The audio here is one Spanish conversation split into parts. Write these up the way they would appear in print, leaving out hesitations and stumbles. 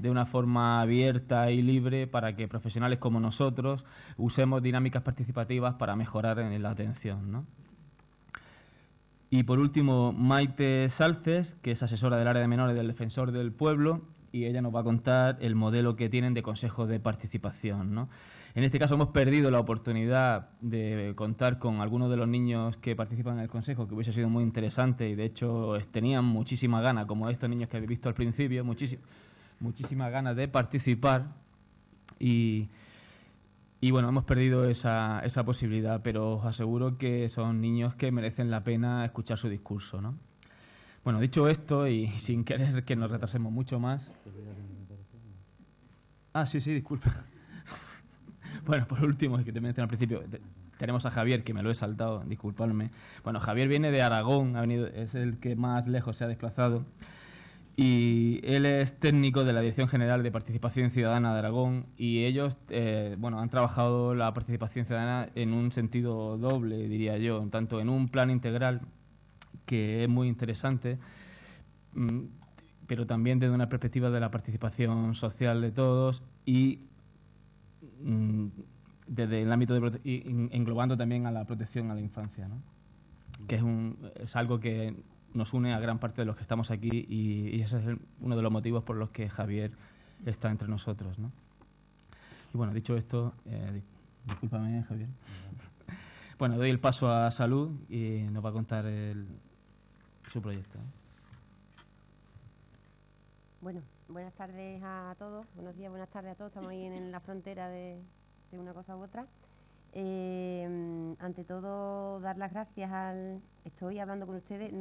de una forma abierta y libre para que profesionales como nosotros usemos dinámicas participativas para mejorar en la atención, ¿no? Y por último, Maite Salces, que es asesora del área de menores del Defensor del Pueblo, y ella nos va a contar el modelo que tienen de consejos de participación, ¿no? En este caso hemos perdido la oportunidad de contar con algunos de los niños que participan en el consejo, que hubiese sido muy interesante y de hecho tenían muchísima ganas, como estos niños que habéis visto al principio, muchísimas ganas de participar y bueno, hemos perdido esa posibilidad, pero os aseguro que son niños que merecen la pena escuchar su discurso, ¿no? Bueno, dicho esto, y sin querer que nos retrasemos mucho más... Ah, sí, disculpa. Bueno, por último, es que te mencioné al principio, tenemos a Javier, que me lo he saltado, disculpadme. Bueno, Javier viene de Aragón, es el que más lejos se ha desplazado. Y él es técnico de la Dirección General de Participación Ciudadana de Aragón y ellos han trabajado la participación ciudadana en un sentido doble, diría yo, tanto en un plan integral que es muy interesante, pero también desde una perspectiva de la participación social de todos y desde el ámbito de englobando también a la protección a la infancia, ¿no? Que es algo que nos une a gran parte de los que estamos aquí y ese es uno de los motivos por los que Javier está entre nosotros, ¿no? Y bueno, dicho esto, discúlpame, Javier. Bueno, doy el paso a Salud y nos va a contar su proyecto, ¿no? Bueno, buenas tardes a todos, buenos días, buenas tardes a todos. Estamos ahí en la frontera de una cosa u otra. Ante todo, dar las gracias estoy hablando con ustedes,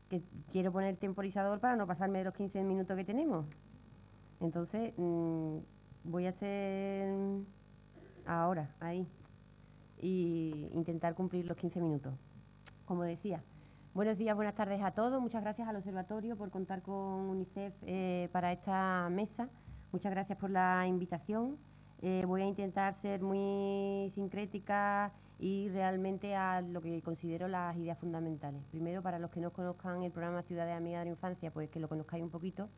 que quiero poner temporizador para no pasarme de los 15 minutos que tenemos. Entonces, voy a hacer ahora, ahí, y intentar cumplir los 15 minutos. Como decía, buenos días, buenas tardes a todos. Muchas gracias al Observatorio por contar con UNICEF para esta mesa. Muchas gracias por la invitación. Voy a intentar ser muy sincrética y realmente a lo que considero las ideas fundamentales. Primero, para los que no conozcan el programa Ciudades Amigas de la Infancia, pues que lo conozcáis un poquito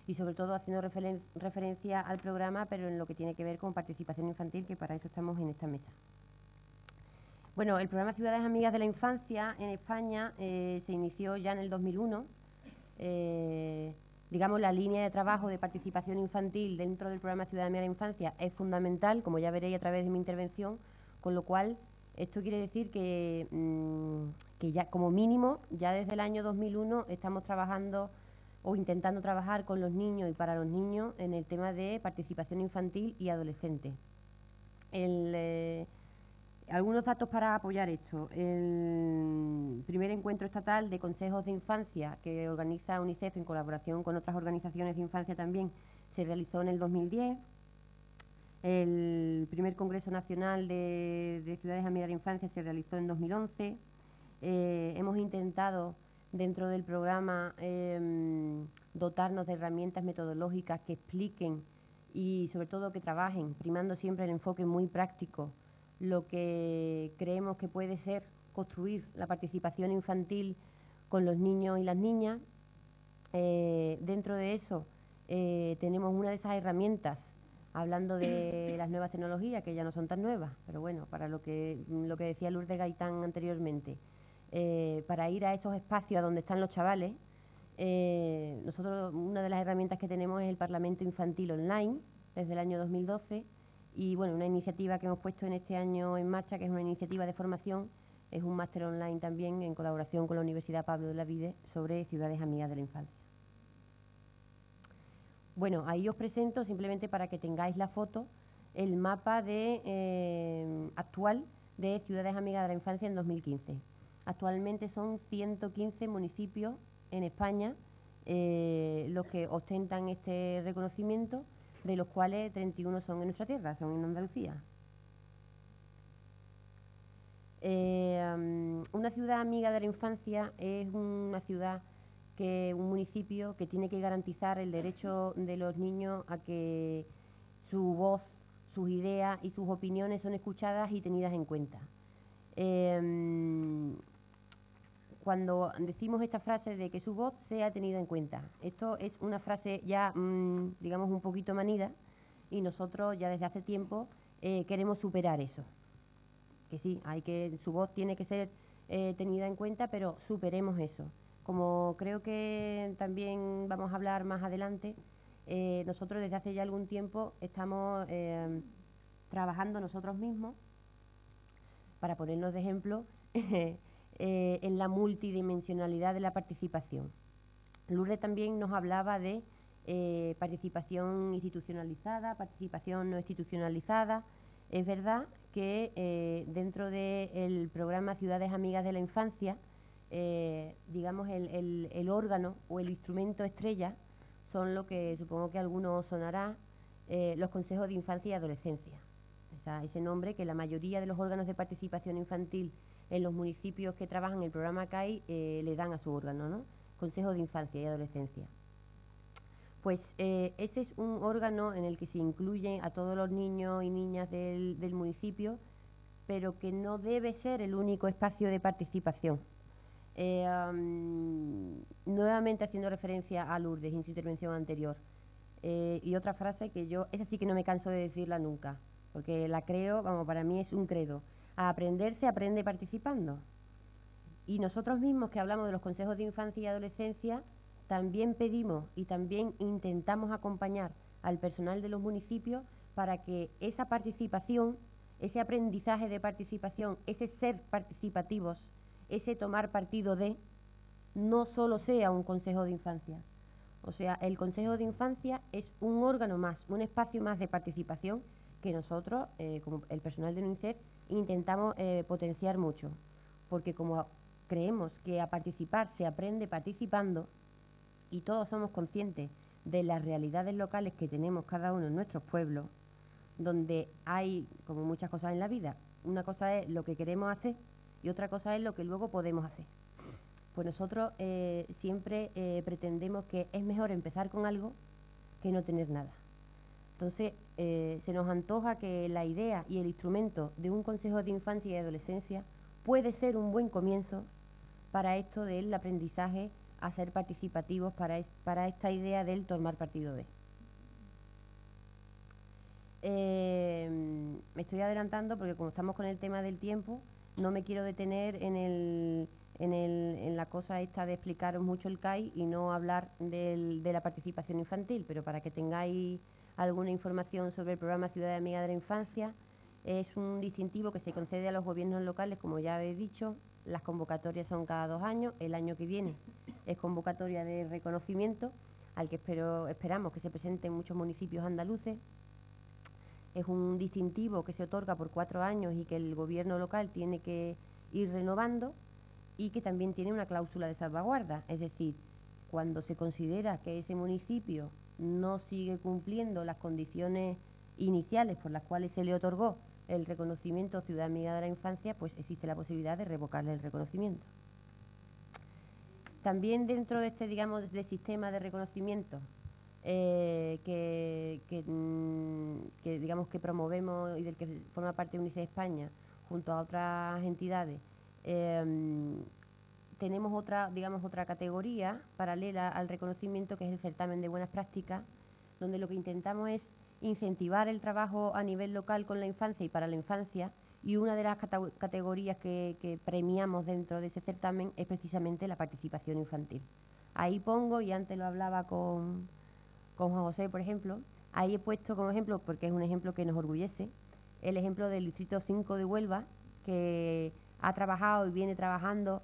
y sobre todo haciendo referencia al programa, pero en lo que tiene que ver con participación infantil, que para eso estamos en esta mesa. Bueno, el programa Ciudades Amigas de la Infancia en España se inició ya en el 2001. Digamos, la línea de trabajo de participación infantil dentro del programa Ciudades Amigas de la Infancia es fundamental, como ya veréis a través de mi intervención, con lo cual esto quiere decir que ya como mínimo, ya desde el año 2001 estamos trabajando o intentando trabajar con los niños y para los niños en el tema de participación infantil y adolescente. Algunos datos para apoyar esto. El primer encuentro estatal de consejos de infancia que organiza UNICEF en colaboración con otras organizaciones de infancia también se realizó en el 2010. El primer Congreso Nacional de Ciudades Amigas de la Infancia se realizó en 2011. Hemos intentado dentro del programa dotarnos de herramientas metodológicas que expliquen y sobre todo que trabajen, primando siempre el enfoque muy práctico, lo que creemos que puede ser construir la participación infantil con los niños y las niñas. Dentro de eso tenemos una de esas herramientas, hablando de las nuevas tecnologías, que ya no son tan nuevas, pero bueno, para lo que decía Lourdes Gaitán anteriormente, para ir a esos espacios a donde están los chavales, nosotros una de las herramientas que tenemos es el Parlamento Infantil Online, desde el año 2012, y bueno, una iniciativa que hemos puesto en este año en marcha, que es una iniciativa de formación, es un máster online también en colaboración con la Universidad Pablo de Olavide sobre Ciudades Amigas de la Infancia. Bueno, ahí os presento, simplemente para que tengáis la foto, el mapa actual de Ciudades Amigas de la Infancia en 2015. Actualmente son 115 municipios en España los que ostentan este reconocimiento, de los cuales 31 son en nuestra tierra, son en Andalucía. Una ciudad amiga de la infancia es una ciudad, un municipio que tiene que garantizar el derecho de los niños a que su voz, sus ideas y sus opiniones son escuchadas y tenidas en cuenta. cuando decimos esta frase de que su voz sea tenida en cuenta. Esto es una frase ya, digamos, un poquito manida, y nosotros ya desde hace tiempo queremos superar eso. Que sí, su voz tiene que ser tenida en cuenta, pero superemos eso. Como creo que también vamos a hablar más adelante, nosotros desde hace ya algún tiempo estamos trabajando nosotros mismos, para ponernos de ejemplo, en la multidimensionalidad de la participación. Lourdes también nos hablaba de participación institucionalizada, participación no institucionalizada. Es verdad que dentro del programa Ciudades Amigas de la Infancia, digamos, el órgano o el instrumento estrella son lo que supongo que a algunos sonará, los consejos de infancia y adolescencia. Ese nombre que la mayoría de los órganos de participación infantil en los municipios que trabajan el programa CAI le dan a su órgano, ¿no? Consejo de Infancia y Adolescencia. Pues ese es un órgano en el que se incluyen a todos los niños y niñas del municipio, pero que no debe ser el único espacio de participación. Nuevamente haciendo referencia a Lourdes en su intervención anterior. Y otra frase que esa sí que no me canso de decirla nunca, porque la creo, vamos, para mí es un credo. A aprender se aprende participando. Y nosotros mismos que hablamos de los consejos de infancia y adolescencia, también pedimos y también intentamos acompañar al personal de los municipios para que esa participación, ese aprendizaje de participación, ese ser participativos, ese tomar partido de, no solo sea un consejo de infancia. O sea, el consejo de infancia es un órgano más, un espacio más de participación que nosotros, como el personal de UNICEF, intentamos potenciar mucho. Porque como creemos que a participar se aprende participando, y todos somos conscientes de las realidades locales que tenemos cada uno en nuestros pueblos, donde hay, como muchas cosas en la vida, una cosa es lo que queremos hacer y otra cosa es lo que luego podemos hacer. Pues nosotros siempre pretendemos que es mejor empezar con algo que no tener nada. Entonces, se nos antoja que la idea y el instrumento de un consejo de infancia y adolescencia puede ser un buen comienzo para esto del aprendizaje a ser participativos, para esta idea del tomar partido de. Me estoy adelantando porque como estamos con el tema del tiempo, no me quiero detener en la cosa esta de explicaros mucho el CAI y no hablar de la participación infantil, pero para que tengáis alguna información sobre el programa Ciudad Amiga de la Infancia, es un distintivo que se concede a los gobiernos locales, como ya habéis dicho. Las convocatorias son cada 2 años, el año que viene es convocatoria de reconocimiento, al que esperamos que se presente en muchos municipios andaluces. Es un distintivo que se otorga por 4 años y que el gobierno local tiene que ir renovando, y que también tiene una cláusula de salvaguarda, es decir, cuando se considera que ese municipio no sigue cumpliendo las condiciones iniciales por las cuales se le otorgó el reconocimiento Ciudad Amiga de la Infancia, pues existe la posibilidad de revocarle el reconocimiento. También dentro de este, digamos, de sistema de reconocimiento que digamos que promovemos y del que forma parte UNICEF España junto a otras entidades, tenemos otra categoría paralela al reconocimiento, que es el certamen de buenas prácticas, donde lo que intentamos es incentivar el trabajo a nivel local con la infancia y para la infancia, y una de las categorías que premiamos dentro de ese certamen es precisamente la participación infantil. Ahí pongo, y antes lo hablaba con Juan José, por ejemplo, ahí he puesto como ejemplo, porque es un ejemplo que nos orgullece, el ejemplo del Distrito 5 de Huelva, que ha trabajado y viene trabajando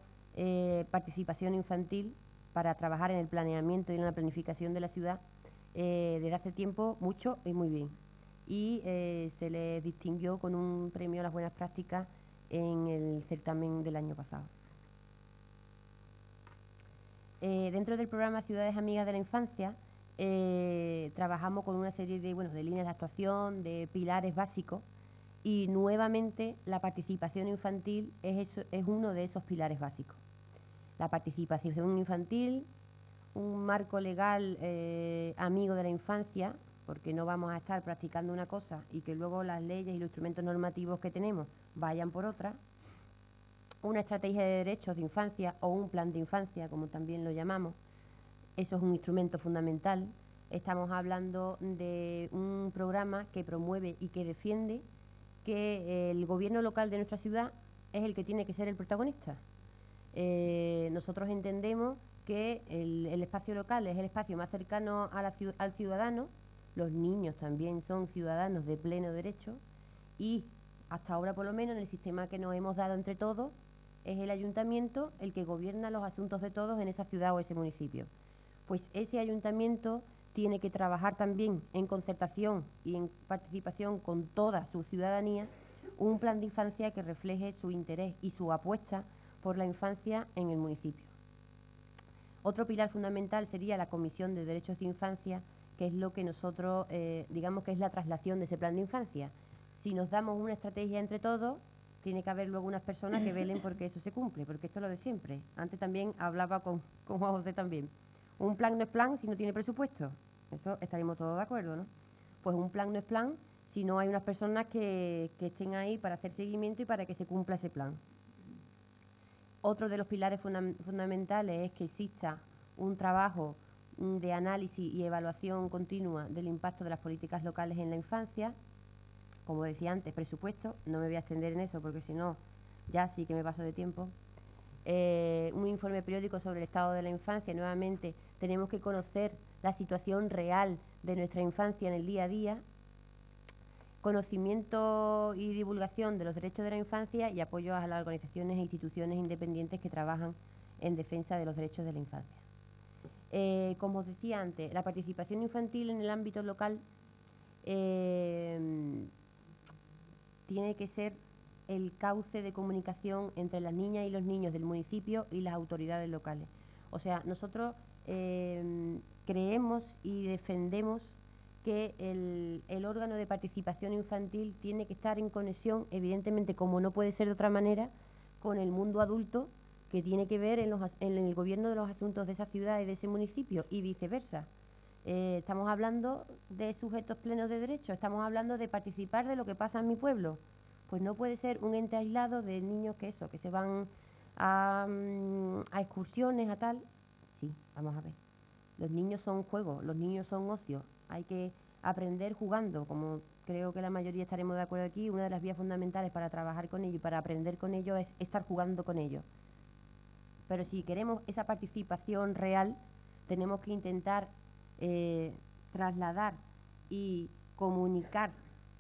participación infantil para trabajar en el planeamiento y en la planificación de la ciudad desde hace tiempo, mucho y muy bien. Y se le distinguió con un premio a las buenas prácticas en el certamen del año pasado. Dentro del programa Ciudades Amigas de la Infancia, trabajamos con una serie de líneas de actuación, de pilares básicos, y nuevamente la participación infantil es uno de esos pilares básicos. La participación infantil, un marco legal amigo de la infancia, porque no vamos a estar practicando una cosa y que luego las leyes y los instrumentos normativos que tenemos vayan por otra. una estrategia de derechos de infancia o un plan de infancia, como también lo llamamos. Eso es un instrumento fundamental. Estamos hablando de un programa que promueve y que defiende que el gobierno local de nuestra ciudad es el que tiene que ser el protagonista. Nosotros entendemos que el espacio local es el espacio más cercano a al ciudadano. Los niños también son ciudadanos de pleno derecho y hasta ahora, por lo menos, en el sistema que nos hemos dado entre todos, es el ayuntamiento el que gobierna los asuntos de todos en esa ciudad o ese municipio. Pues ese ayuntamiento tiene que trabajar también en concertación y en participación con toda su ciudadanía un plan de infancia que refleje su interés y su apuesta por la infancia en el municipio. Otro pilar fundamental sería la Comisión de Derechos de Infancia, que es lo que nosotros, digamos que es la traslación de ese plan de infancia. Si nos damos una estrategia entre todos, tiene que haber luego unas personas que velen porque eso se cumple, porque esto es lo de siempre. Antes también hablaba con Juan José también. Un plan no es plan si no tiene presupuesto. Eso estaremos todos de acuerdo, ¿no? Pues un plan no es plan si no hay unas personas que estén ahí para hacer seguimiento y para que se cumpla ese plan. Otro de los pilares fundamentales es que exista un trabajo de análisis y evaluación continua del impacto de las políticas locales en la infancia. Como decía antes, presupuesto, no me voy a extender en eso porque si no, ya sí que me paso de tiempo. Un informe periódico sobre el estado de la infancia. Nuevamente, tenemos que conocer la situación real de nuestra infancia en el día a día. Conocimiento y divulgación de los derechos de la infancia y apoyo a las organizaciones e instituciones independientes que trabajan en defensa de los derechos de la infancia. Como os decía antes, la participación infantil en el ámbito local tiene que ser el cauce de comunicación entre las niñas y los niños del municipio y las autoridades locales. O sea, nosotros creemos y defendemos que el órgano de participación infantil tiene que estar en conexión, evidentemente, como no puede ser de otra manera, con el mundo adulto que tiene que ver en el gobierno de los asuntos de esa ciudad y de ese municipio y viceversa. Estamos hablando de sujetos plenos de derecho, estamos hablando de participar de lo que pasa en mi pueblo. Pues no puede ser un ente aislado de niños que se van a excursiones, a tal. Sí, vamos a ver. Los niños son juegos, los niños son ocio. Hay que aprender jugando, como creo que la mayoría estaremos de acuerdo aquí. Una de las vías fundamentales para trabajar con ellos y para aprender con ellos es estar jugando con ellos. Pero si queremos esa participación real, tenemos que intentar trasladar y comunicar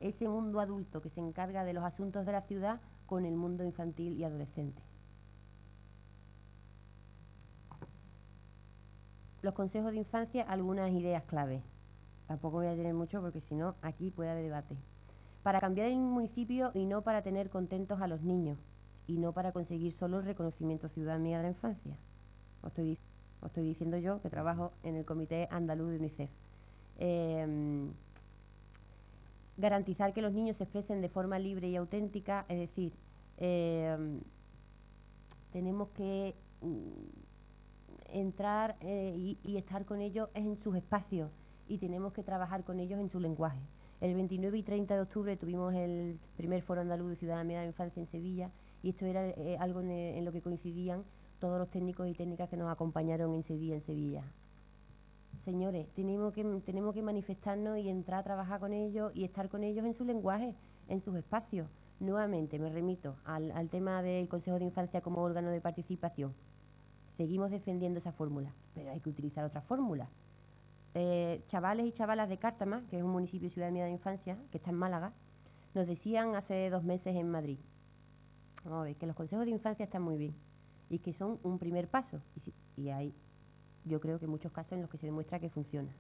ese mundo adulto que se encarga de los asuntos de la ciudad con el mundo infantil y adolescente. Los consejos de infancia, algunas ideas clave. Tampoco voy a tener mucho porque si no, aquí puede haber debate. Para cambiar el municipio y no para tener contentos a los niños y no para conseguir solo el reconocimiento ciudadanía de la infancia. Os estoy diciendo yo que trabajo en el Comité Andaluz de UNICEF. Garantizar que los niños se expresen de forma libre y auténtica, es decir, tenemos que entrar y estar con ellos en sus espacios y tenemos que trabajar con ellos en su lenguaje. El 29 y 30 de octubre tuvimos el primer Foro Andaluz de Ciudadanía de la Infancia en Sevilla y esto era algo en lo que coincidían todos los técnicos y técnicas que nos acompañaron ese día en Sevilla. Señores, tenemos que manifestarnos y entrar a trabajar con ellos y estar con ellos en su lenguaje, en sus espacios. Nuevamente me remito al tema del Consejo de Infancia como órgano de participación. Seguimos defendiendo esa fórmula, pero hay que utilizar otra fórmula. Chavales y chavalas de Cártama, que es un municipio de Ciudadanía de la Infancia, que está en Málaga, nos decían hace 2 meses en Madrid, vamos a ver, que los consejos de infancia están muy bien y que son un primer paso. Y hay, yo creo que muchos casos en los que se demuestra que funciona.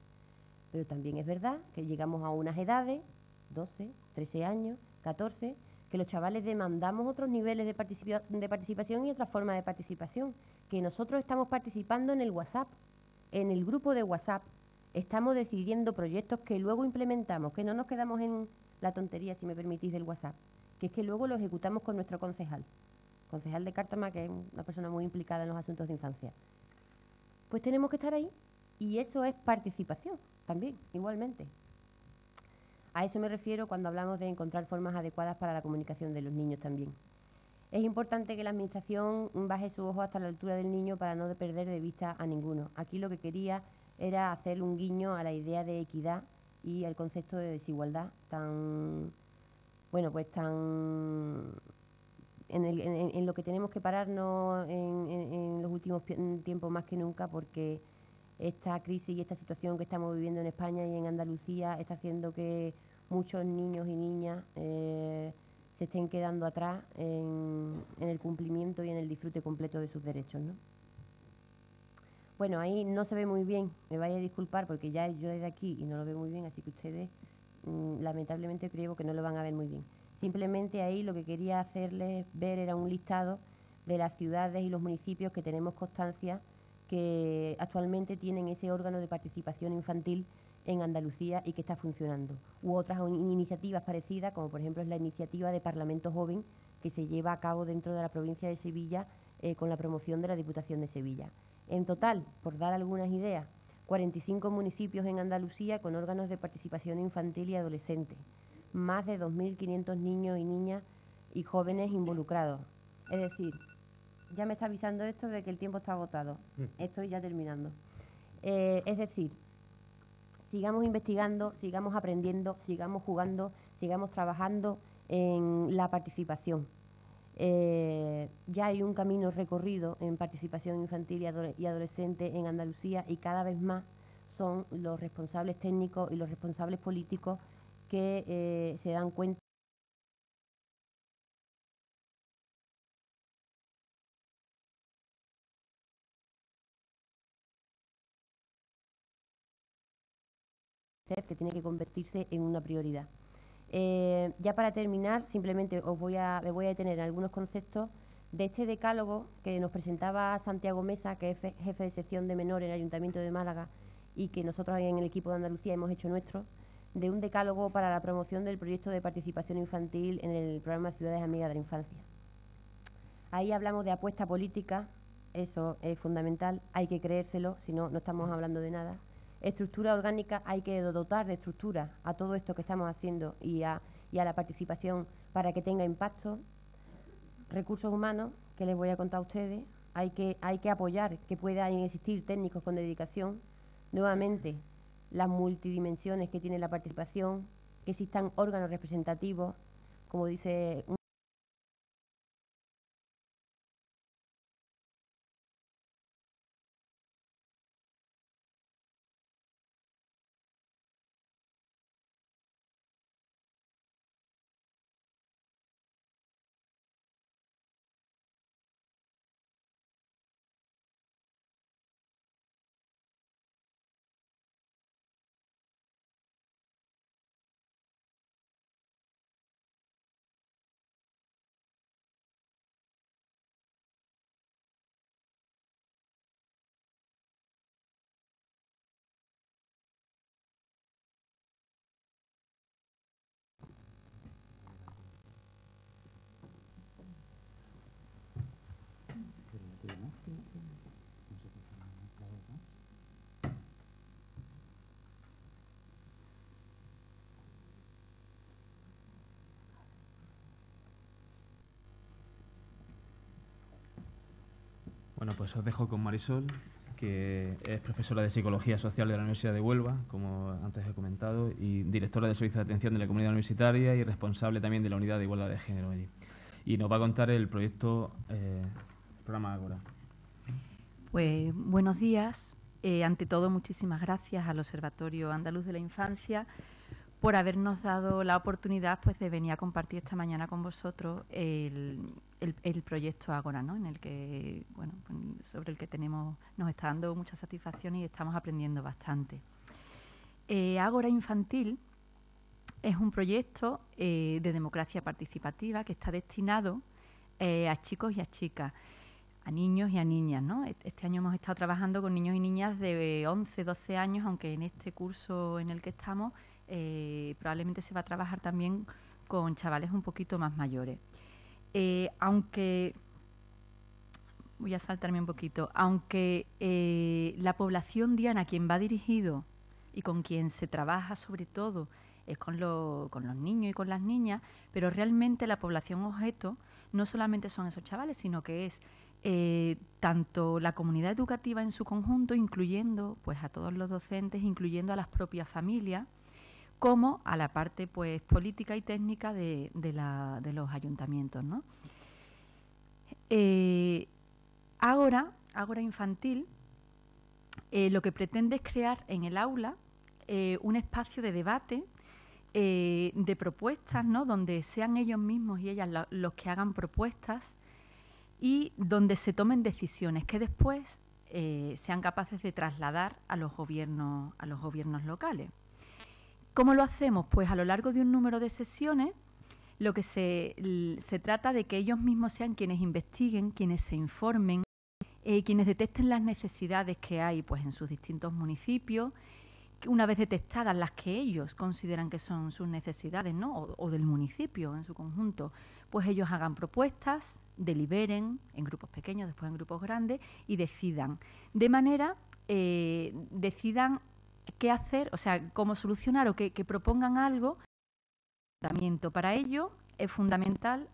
Pero también es verdad que llegamos a unas edades, 12, 13 años, 14, que los chavales demandamos otros niveles de participación y otra forma de participación, que nosotros estamos participando en el WhatsApp, en el grupo de WhatsApp, estamos decidiendo proyectos que luego implementamos, que no nos quedamos en la tontería, si me permitís, del WhatsApp, que es que luego lo ejecutamos con nuestro concejal de Cártama, que es una persona muy implicada en los asuntos de infancia. Pues tenemos que estar ahí y eso es participación también, igualmente. A eso me refiero cuando hablamos de encontrar formas adecuadas para la comunicación de los niños también. Es importante que la Administración baje su ojo hasta la altura del niño para no perder de vista a ninguno. Aquí lo que quería era hacer un guiño a la idea de equidad y al concepto de desigualdad tan, bueno, pues tan en lo que tenemos que pararnos en los últimos tiempos más que nunca, porque esta crisis y esta situación que estamos viviendo en España y en Andalucía está haciendo que muchos niños y niñas se estén quedando atrás en el cumplimiento y en el disfrute completo de sus derechos, ¿no? Bueno, ahí no se ve muy bien, me vaya a disculpar porque ya yo desde aquí y no lo veo muy bien, así que ustedes lamentablemente creo que no lo van a ver muy bien. Simplemente ahí lo que quería hacerles ver era un listado de las ciudades y los municipios que tenemos constancia que actualmente tienen ese órgano de participación infantil en Andalucía y que está funcionando. U otras iniciativas parecidas, como por ejemplo es la iniciativa de Parlamento Joven, que se lleva a cabo dentro de la provincia de Sevilla con la promoción de la Diputación de Sevilla. En total, por dar algunas ideas, 45 municipios en Andalucía con órganos de participación infantil y adolescente, más de 2.500 niños y niñas y jóvenes involucrados. Es decir, ya me está avisando esto de que el tiempo está agotado. Estoy ya terminando. Es decir, sigamos investigando, sigamos aprendiendo, sigamos jugando, sigamos trabajando en la participación. Ya hay un camino recorrido en participación infantil y adolescente en Andalucía y cada vez más son los responsables técnicos y los responsables políticos que se dan cuenta que tiene que convertirse en una prioridad. Ya para terminar, simplemente me voy a detener en algunos conceptos de este decálogo que nos presentaba Santiago Mesa, que es jefe de sección de menores en el Ayuntamiento de Málaga y que nosotros en el equipo de Andalucía hemos hecho nuestro, de un decálogo para la promoción del proyecto de participación infantil en el programa Ciudades Amigas de la Infancia. Ahí hablamos de apuesta política, eso es fundamental, hay que creérselo, si no, no estamos hablando de nada. Estructura orgánica, hay que dotar de estructura a todo esto que estamos haciendo y a la participación para que tenga impacto. Recursos humanos, que les voy a contar a ustedes, hay que apoyar que puedan existir técnicos con dedicación. Nuevamente, las multidimensiones que tiene la participación, que existan órganos representativos, como dice Bueno, pues os dejo con Marisol, que es profesora de Psicología Social de la Universidad de Huelva, como antes he comentado, y directora del Servicio de Atención de la Comunidad Universitaria y responsable también de la Unidad de Igualdad de Género allí. Y nos va a contar el proyecto programa Ágora. Pues buenos días. Ante todo, muchísimas gracias al Observatorio Andaluz de la Infancia por habernos dado la oportunidad pues, de venir a compartir esta mañana con vosotros el proyecto Ágora, ¿no? En el que, bueno, sobre el que nos está dando mucha satisfacción y estamos aprendiendo bastante. Ágora Infantil es un proyecto de democracia participativa que está destinado a chicos y a chicas, a niños y a niñas, ¿no? Este año hemos estado trabajando con niños y niñas de 11, 12 años, aunque en este curso en el que estamos probablemente se va a trabajar también con chavales un poquito más mayores. Aunque, voy a saltarme un poquito, aunque la población diana a quien va dirigido y con quien se trabaja sobre todo es con los niños y con las niñas, pero realmente la población objeto no solamente son esos chavales, sino que es tanto la comunidad educativa en su conjunto, incluyendo pues a todos los docentes, incluyendo a las propias familias, como a la parte pues política y técnica de los ayuntamientos, ¿no? Ágora Infantil lo que pretende es crear en el aula un espacio de debate, de propuestas, ¿no? Donde sean ellos mismos y ellas los que hagan propuestas y donde se tomen decisiones que después sean capaces de trasladar a los gobiernos locales. ¿Cómo lo hacemos? Pues a lo largo de un número de sesiones, lo que se trata de que ellos mismos sean quienes investiguen, quienes se informen, quienes detecten las necesidades que hay pues, en sus distintos municipios, una vez detectadas las que ellos consideran que son sus necesidades, ¿no? o del municipio en su conjunto, pues ellos hagan propuestas, deliberen en grupos pequeños, después en grupos grandes y decidan. De manera, decidan qué hacer, o sea, cómo solucionar o que propongan algo. Para ello es fundamental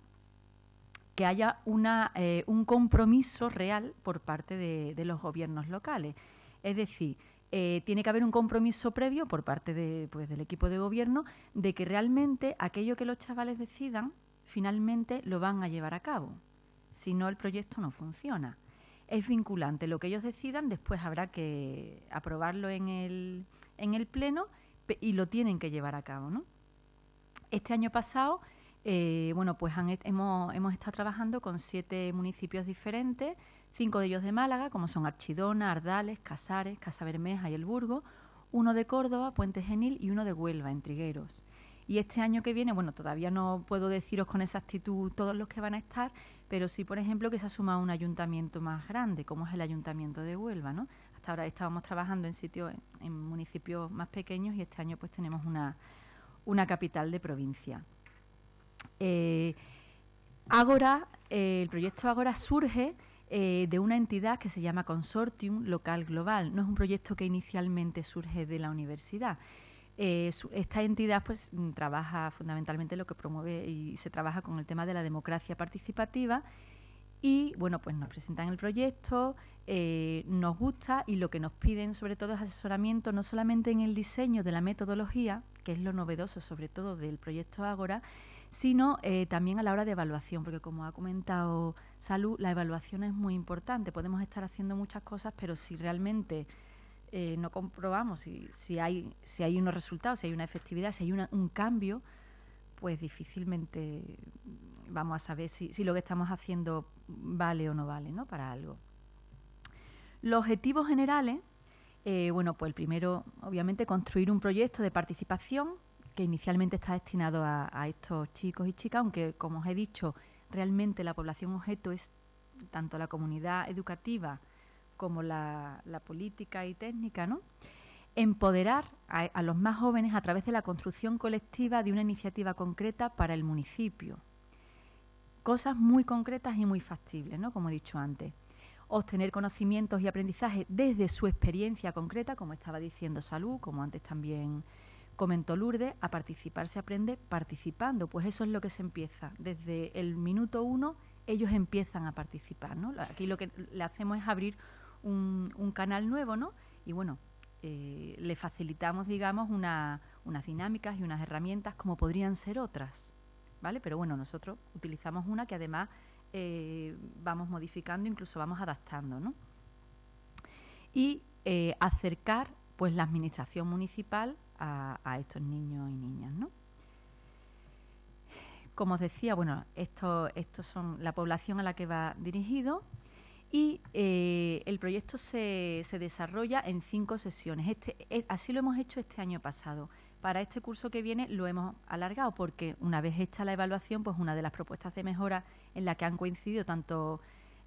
que haya un compromiso real por parte de los gobiernos locales. Es decir, tiene que haber un compromiso previo por parte del equipo de gobierno de que realmente aquello que los chavales decidan finalmente lo van a llevar a cabo. Si no, el proyecto no funciona. Es vinculante. Lo que ellos decidan, después habrá que aprobarlo en el pleno y lo tienen que llevar a cabo, ¿no? Este año pasado, pues hemos estado trabajando con 7 municipios diferentes, 5 de ellos de Málaga, como son Archidona, Ardales, Casares, Casabermeja y El Burgo, 1 de Córdoba, Puente Genil y 1 de Huelva, en Trigueros. Y este año que viene, bueno, todavía no puedo deciros con exactitud todos los que van a estar, pero sí, por ejemplo, que se ha sumado un ayuntamiento más grande, como es el Ayuntamiento de Huelva, ¿no? Hasta ahora estábamos trabajando en sitios, en municipios más pequeños y este año pues tenemos una capital de provincia. Ágora, el proyecto Ágora surge de una entidad que se llama Consortium Local Global. No es un proyecto que inicialmente surge de la universidad. Esta entidad pues trabaja fundamentalmente lo que promueve y se trabaja con el tema de la democracia participativa y bueno, pues nos presentan el proyecto, nos gusta y lo que nos piden sobre todo es asesoramiento no solamente en el diseño de la metodología, que es lo novedoso sobre todo del proyecto Ágora, sino también a la hora de evaluación, porque como ha comentado Salud, la evaluación es muy importante. Podemos estar haciendo muchas cosas, pero si realmente no comprobamos si hay unos resultados, si hay una efectividad, si hay un cambio, pues difícilmente vamos a saber si lo que estamos haciendo vale o no vale, ¿no? Para algo. Los objetivos generales, pues el primero, obviamente, construir un proyecto de participación que inicialmente está destinado a estos chicos y chicas, aunque, como os he dicho, realmente la población objeto es tanto la comunidad educativa como la política y técnica, ¿no? Empoderar a los más jóvenes a través de la construcción colectiva de una iniciativa concreta para el municipio. Cosas muy concretas y muy factibles, ¿no? Como he dicho antes. Obtener conocimientos y aprendizaje desde su experiencia concreta, como estaba diciendo Salud, como antes también comentó Lourdes, a participar se aprende participando. Pues eso es lo que se empieza. Desde el minuto 1 ellos empiezan a participar, ¿no? Aquí lo que le hacemos es abrir un canal nuevo, ¿no? Y bueno, le facilitamos, digamos, unas dinámicas y unas herramientas como podrían ser otras, ¿vale? Pero bueno, nosotros utilizamos una que además vamos modificando, incluso vamos adaptando, ¿no? Y acercar pues la administración municipal a estos niños y niñas, ¿no? Como os decía, bueno, estos son la población a la que va dirigido y el proyecto se desarrolla en 5 sesiones. Así lo hemos hecho este año pasado. Para este curso que viene lo hemos alargado porque una vez hecha la evaluación, pues una de las propuestas de mejora en la que han coincidido tanto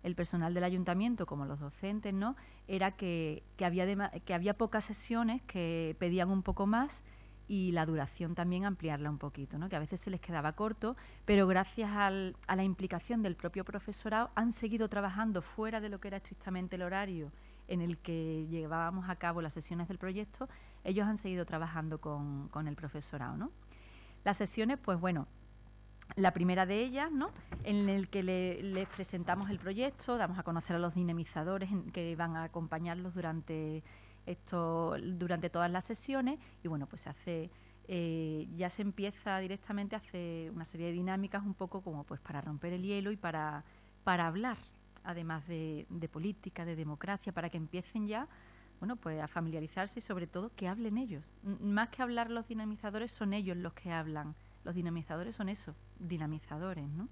el personal del ayuntamiento como los docentes, ¿no? Era que había pocas sesiones que pedían un poco más y la duración también ampliarla un poquito, ¿no? Que a veces se les quedaba corto, pero gracias a la implicación del propio profesorado han seguido trabajando fuera de lo que era estrictamente el horario en el que llevábamos a cabo las sesiones del proyecto. Ellos han seguido trabajando con el profesorado, ¿no? Las sesiones, pues bueno, La primera de ellas, ¿no?, en el que les presentamos el proyecto, damos a conocer a los dinamizadores que van a acompañarlos durante todas las sesiones, y bueno, pues ya se empieza directamente a hacer una serie de dinámicas un poco como pues para romper el hielo y para hablar, además de política, de democracia, para que empiecen ya, bueno, pues a familiarizarse y sobre todo que hablen ellos. Más que hablar los dinamizadores, son ellos los que hablan. Los dinamizadores son eso, dinamizadores, ¿no?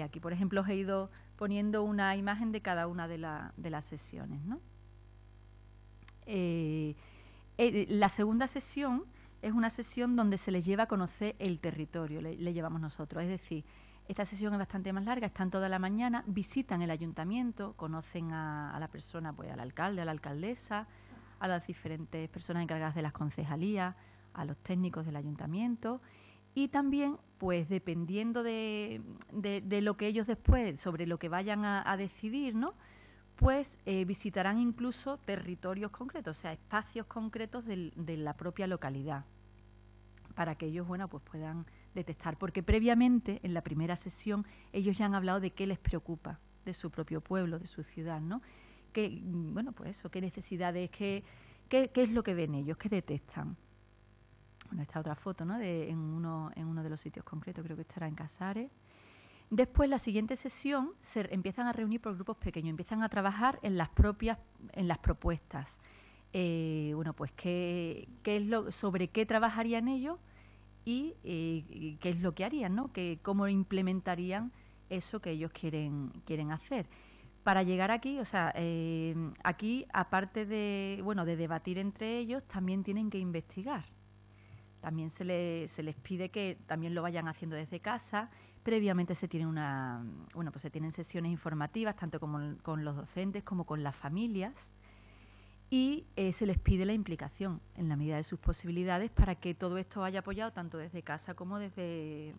Aquí, por ejemplo, os he ido poniendo una imagen de cada una de las sesiones, ¿no? La segunda sesión es una sesión donde se les lleva a conocer el territorio, le llevamos nosotros. Es decir, esta sesión es bastante más larga, están toda la mañana, visitan el ayuntamiento, conocen a la persona, pues al alcalde, a la alcaldesa, a las diferentes personas encargadas de las concejalías, a los técnicos del ayuntamiento, y también, pues dependiendo de lo que ellos después, sobre lo que vayan a decidir, ¿no?, pues visitarán incluso territorios concretos, o sea, espacios concretos de la propia localidad, para que ellos, bueno, pues puedan detectar. Porque previamente, en la primera sesión, ellos ya han hablado de qué les preocupa de su propio pueblo, de su ciudad, ¿no? Que, bueno, pues eso, qué necesidades, qué es lo que ven ellos, qué detectan. Bueno, esta otra foto, ¿no?, en uno de los sitios concretos, creo que estará en Casares. Después, la siguiente sesión, se empiezan a reunir por grupos pequeños, empiezan a trabajar en las propuestas. Bueno, pues sobre qué trabajarían ellos y qué es lo que harían, ¿no?, cómo implementarían eso que ellos quieren hacer. Para llegar aquí, o sea, aquí, aparte de debatir entre ellos, también tienen que investigar. También se les pide que también lo vayan haciendo desde casa. Previamente se tienen sesiones informativas, tanto con los docentes como con las familias, y se les pide la implicación en la medida de sus posibilidades para que todo esto vaya apoyado tanto desde casa como desde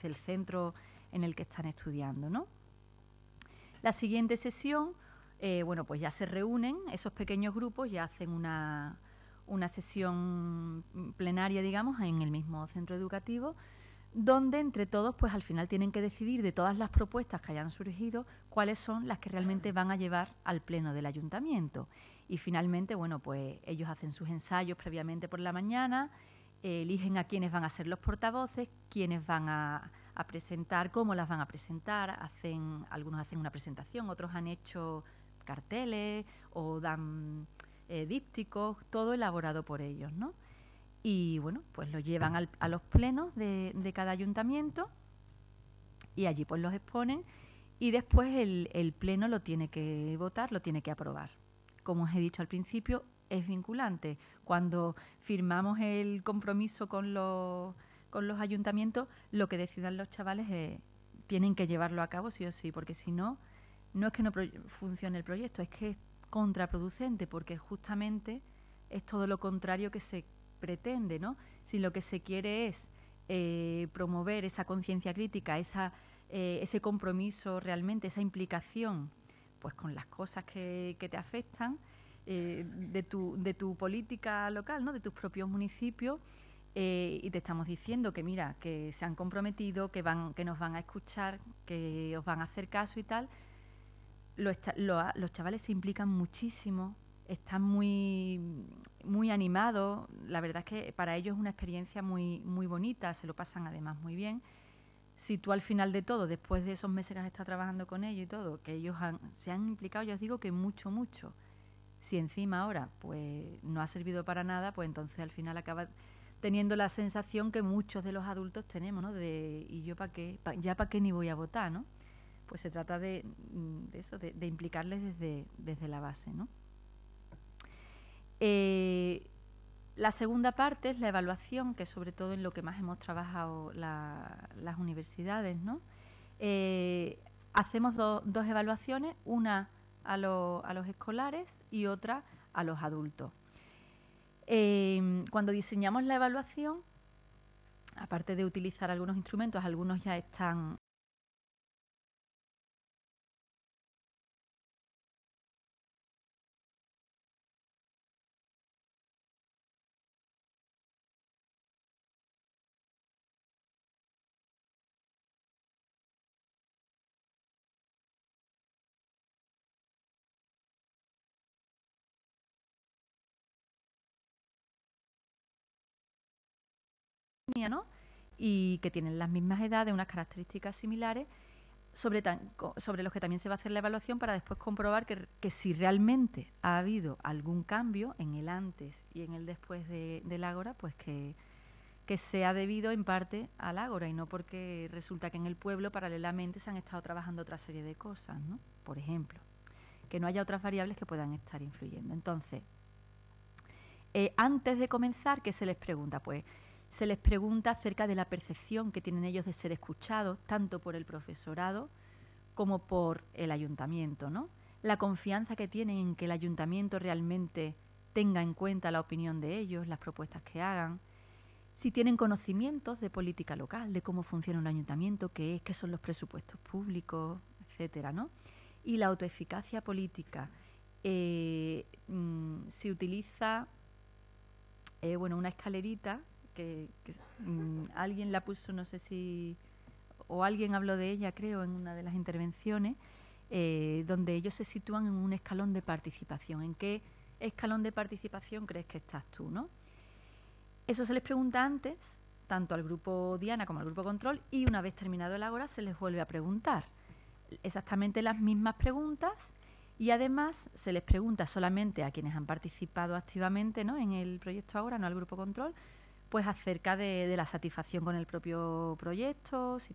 el centro en el que están estudiando, ¿no? La siguiente sesión, pues ya se reúnen, esos pequeños grupos ya hacen una sesión plenaria, digamos, en el mismo centro educativo, donde entre todos, pues al final tienen que decidir de todas las propuestas que hayan surgido, cuáles son las que realmente van a llevar al pleno del ayuntamiento. Y finalmente, bueno, pues ellos hacen sus ensayos previamente por la mañana, eligen a quiénes van a ser los portavoces, quiénes van a presentar, cómo las van a presentar, algunos hacen una presentación, otros han hecho carteles o dan dípticos, todo elaborado por ellos, ¿no? Y bueno, pues lo llevan a los plenos de cada ayuntamiento y allí pues los exponen, y después el pleno lo tiene que votar, lo tiene que aprobar. Como os he dicho al principio, es vinculante. Cuando firmamos el compromiso con los ayuntamientos, lo que decidan los chavales tienen que llevarlo a cabo sí o sí, porque si no, no es que no funcione el proyecto, es que es contraproducente, porque justamente es todo lo contrario que se pretende, ¿no? Si lo que se quiere es promover esa conciencia crítica, ese compromiso realmente, esa implicación, pues con las cosas que te afectan, de tu política local, ¿no?, de tus propios municipios, y te estamos diciendo que mira, que se han comprometido, que nos van a escuchar, que os van a hacer caso y tal. Los chavales se implican muchísimo, están muy, muy animados. La verdad es que para ellos es una experiencia muy, muy bonita, se lo pasan además muy bien. Si tú al final de todo, después de esos meses que has estado trabajando con ellos y todo, que ellos se han implicado, yo os digo que mucho, mucho. Si encima ahora pues no ha servido para nada, pues entonces al final acaba teniendo la sensación que muchos de los adultos tenemos, ¿no? ¿Y yo para qué? ¿Ya para qué ni voy a votar, no? Pues se trata de eso, de implicarles desde la base, ¿no? La segunda parte es la evaluación, que es sobre todo en lo que más hemos trabajado las universidades, ¿no? Hacemos dos evaluaciones, una a los escolares y otra a los adultos. Cuando diseñamos la evaluación, aparte de utilizar algunos instrumentos, algunos ya están ¿no? Y que tienen las mismas edades, unas características similares, sobre los que también se va a hacer la evaluación para después comprobar que si realmente ha habido algún cambio en el antes y en el después del ágora, pues que sea debido en parte al ágora y no porque resulta que en el pueblo paralelamente se han estado trabajando otra serie de cosas, ¿no? Por ejemplo, que no haya otras variables que puedan estar influyendo. Entonces, antes de comenzar, ¿qué se les pregunta? Pues se les pregunta acerca de la percepción que tienen ellos de ser escuchados, tanto por el profesorado como por el ayuntamiento, ¿no? La confianza que tienen en que el ayuntamiento realmente tenga en cuenta la opinión de ellos, las propuestas que hagan, si tienen conocimientos de política local, de cómo funciona un ayuntamiento, qué son los presupuestos públicos, etcétera, ¿no? Y la autoeficacia política. Se utiliza una escalerita que alguien la puso, no sé si, o alguien habló de ella, creo, en una de las intervenciones, donde ellos se sitúan en un escalón de participación. ¿En qué escalón de participación crees que estás tú, no? Eso se les pregunta antes, tanto al grupo Diana como al grupo Control, y una vez terminado el ágora se les vuelve a preguntar exactamente las mismas preguntas, y además se les pregunta solamente a quienes han participado activamente, ¿no?, en el proyecto Ágora, no al grupo Control, pues acerca de la satisfacción con el propio proyecto, si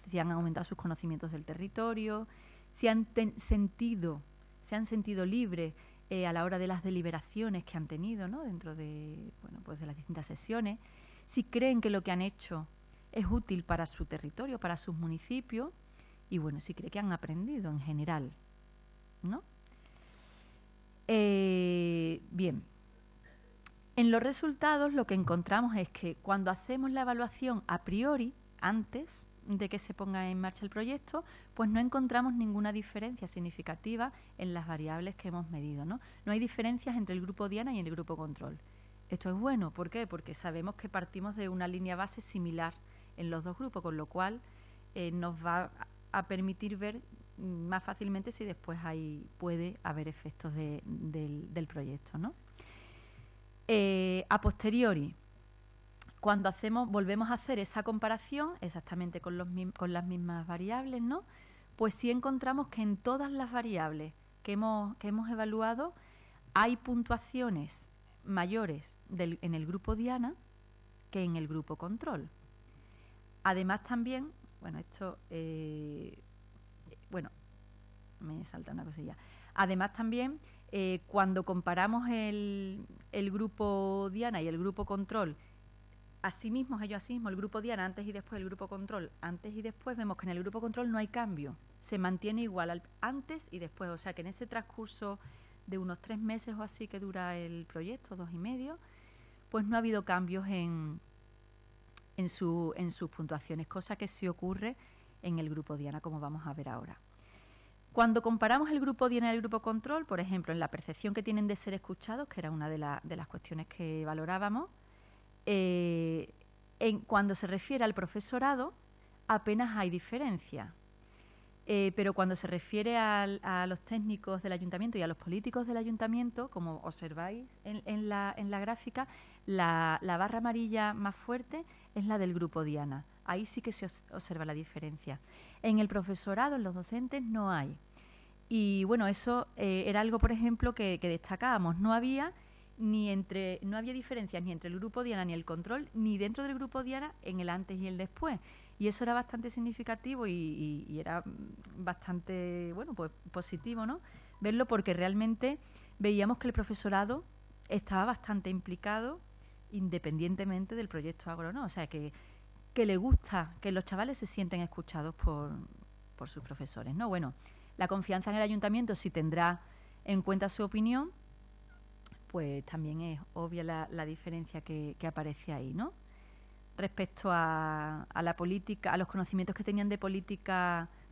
si han aumentado sus conocimientos del territorio, si se han sentido libres a la hora de las deliberaciones que han tenido, ¿no?, dentro de, de las distintas sesiones, si creen que lo que han hecho es útil para su territorio, para sus municipios, y si creen que han aprendido en general, ¿no? Bien. En los resultados lo que encontramos es que cuando hacemos la evaluación a priori, antes de que se ponga en marcha el proyecto, pues no encontramos ninguna diferencia significativa en las variables que hemos medido, ¿no? No hay diferencias entre el grupo Diana y el grupo Control. Esto es bueno, ¿por qué? Porque sabemos que partimos de una línea base similar en los dos grupos, con lo cual nos va a permitir ver más fácilmente si después puede haber efectos del proyecto, ¿no? A posteriori, cuando volvemos a hacer esa comparación exactamente con las mismas variables, ¿no?, pues sí encontramos que en todas las variables que hemos evaluado hay puntuaciones mayores en el grupo Diana que en el grupo Control. Además también, me salta una cosilla. Además también, cuando comparamos el grupo Diana y el grupo Control, ellos asimismos, el grupo Diana antes y después, el grupo Control antes y después, vemos que en el grupo Control no hay cambio, se mantiene igual antes y después, o sea que en ese transcurso de unos 3 meses o así que dura el proyecto, 2 y medio, pues no ha habido cambios en sus puntuaciones, cosa que sí ocurre en el grupo Diana, como vamos a ver ahora. Cuando comparamos el grupo Diana y el grupo Control, por ejemplo, en la percepción que tienen de ser escuchados, que era una de las cuestiones que valorábamos, cuando se refiere al profesorado, apenas hay diferencia. Pero cuando se refiere a los técnicos del ayuntamiento y a los políticos del ayuntamiento, como observáis en la gráfica, la barra amarilla más fuerte es la del grupo Diana. Ahí sí que se observa la diferencia. En el profesorado, en los docentes, no hay. Y eso era algo, por ejemplo, que destacábamos. No había diferencias ni entre el grupo Diana ni el Control, ni dentro del grupo Diana en el antes y el después. Y eso era bastante significativo y era bastante, positivo, ¿no?, verlo, porque realmente veíamos que el profesorado estaba bastante implicado independientemente del proyecto Ágora, ¿no? O sea, que le gusta que los chavales se sienten escuchados por sus profesores, ¿no? La confianza en el ayuntamiento, si tendrá en cuenta su opinión, pues también es obvia la diferencia que aparece ahí, ¿no? Respecto a la política, a los conocimientos que tenían de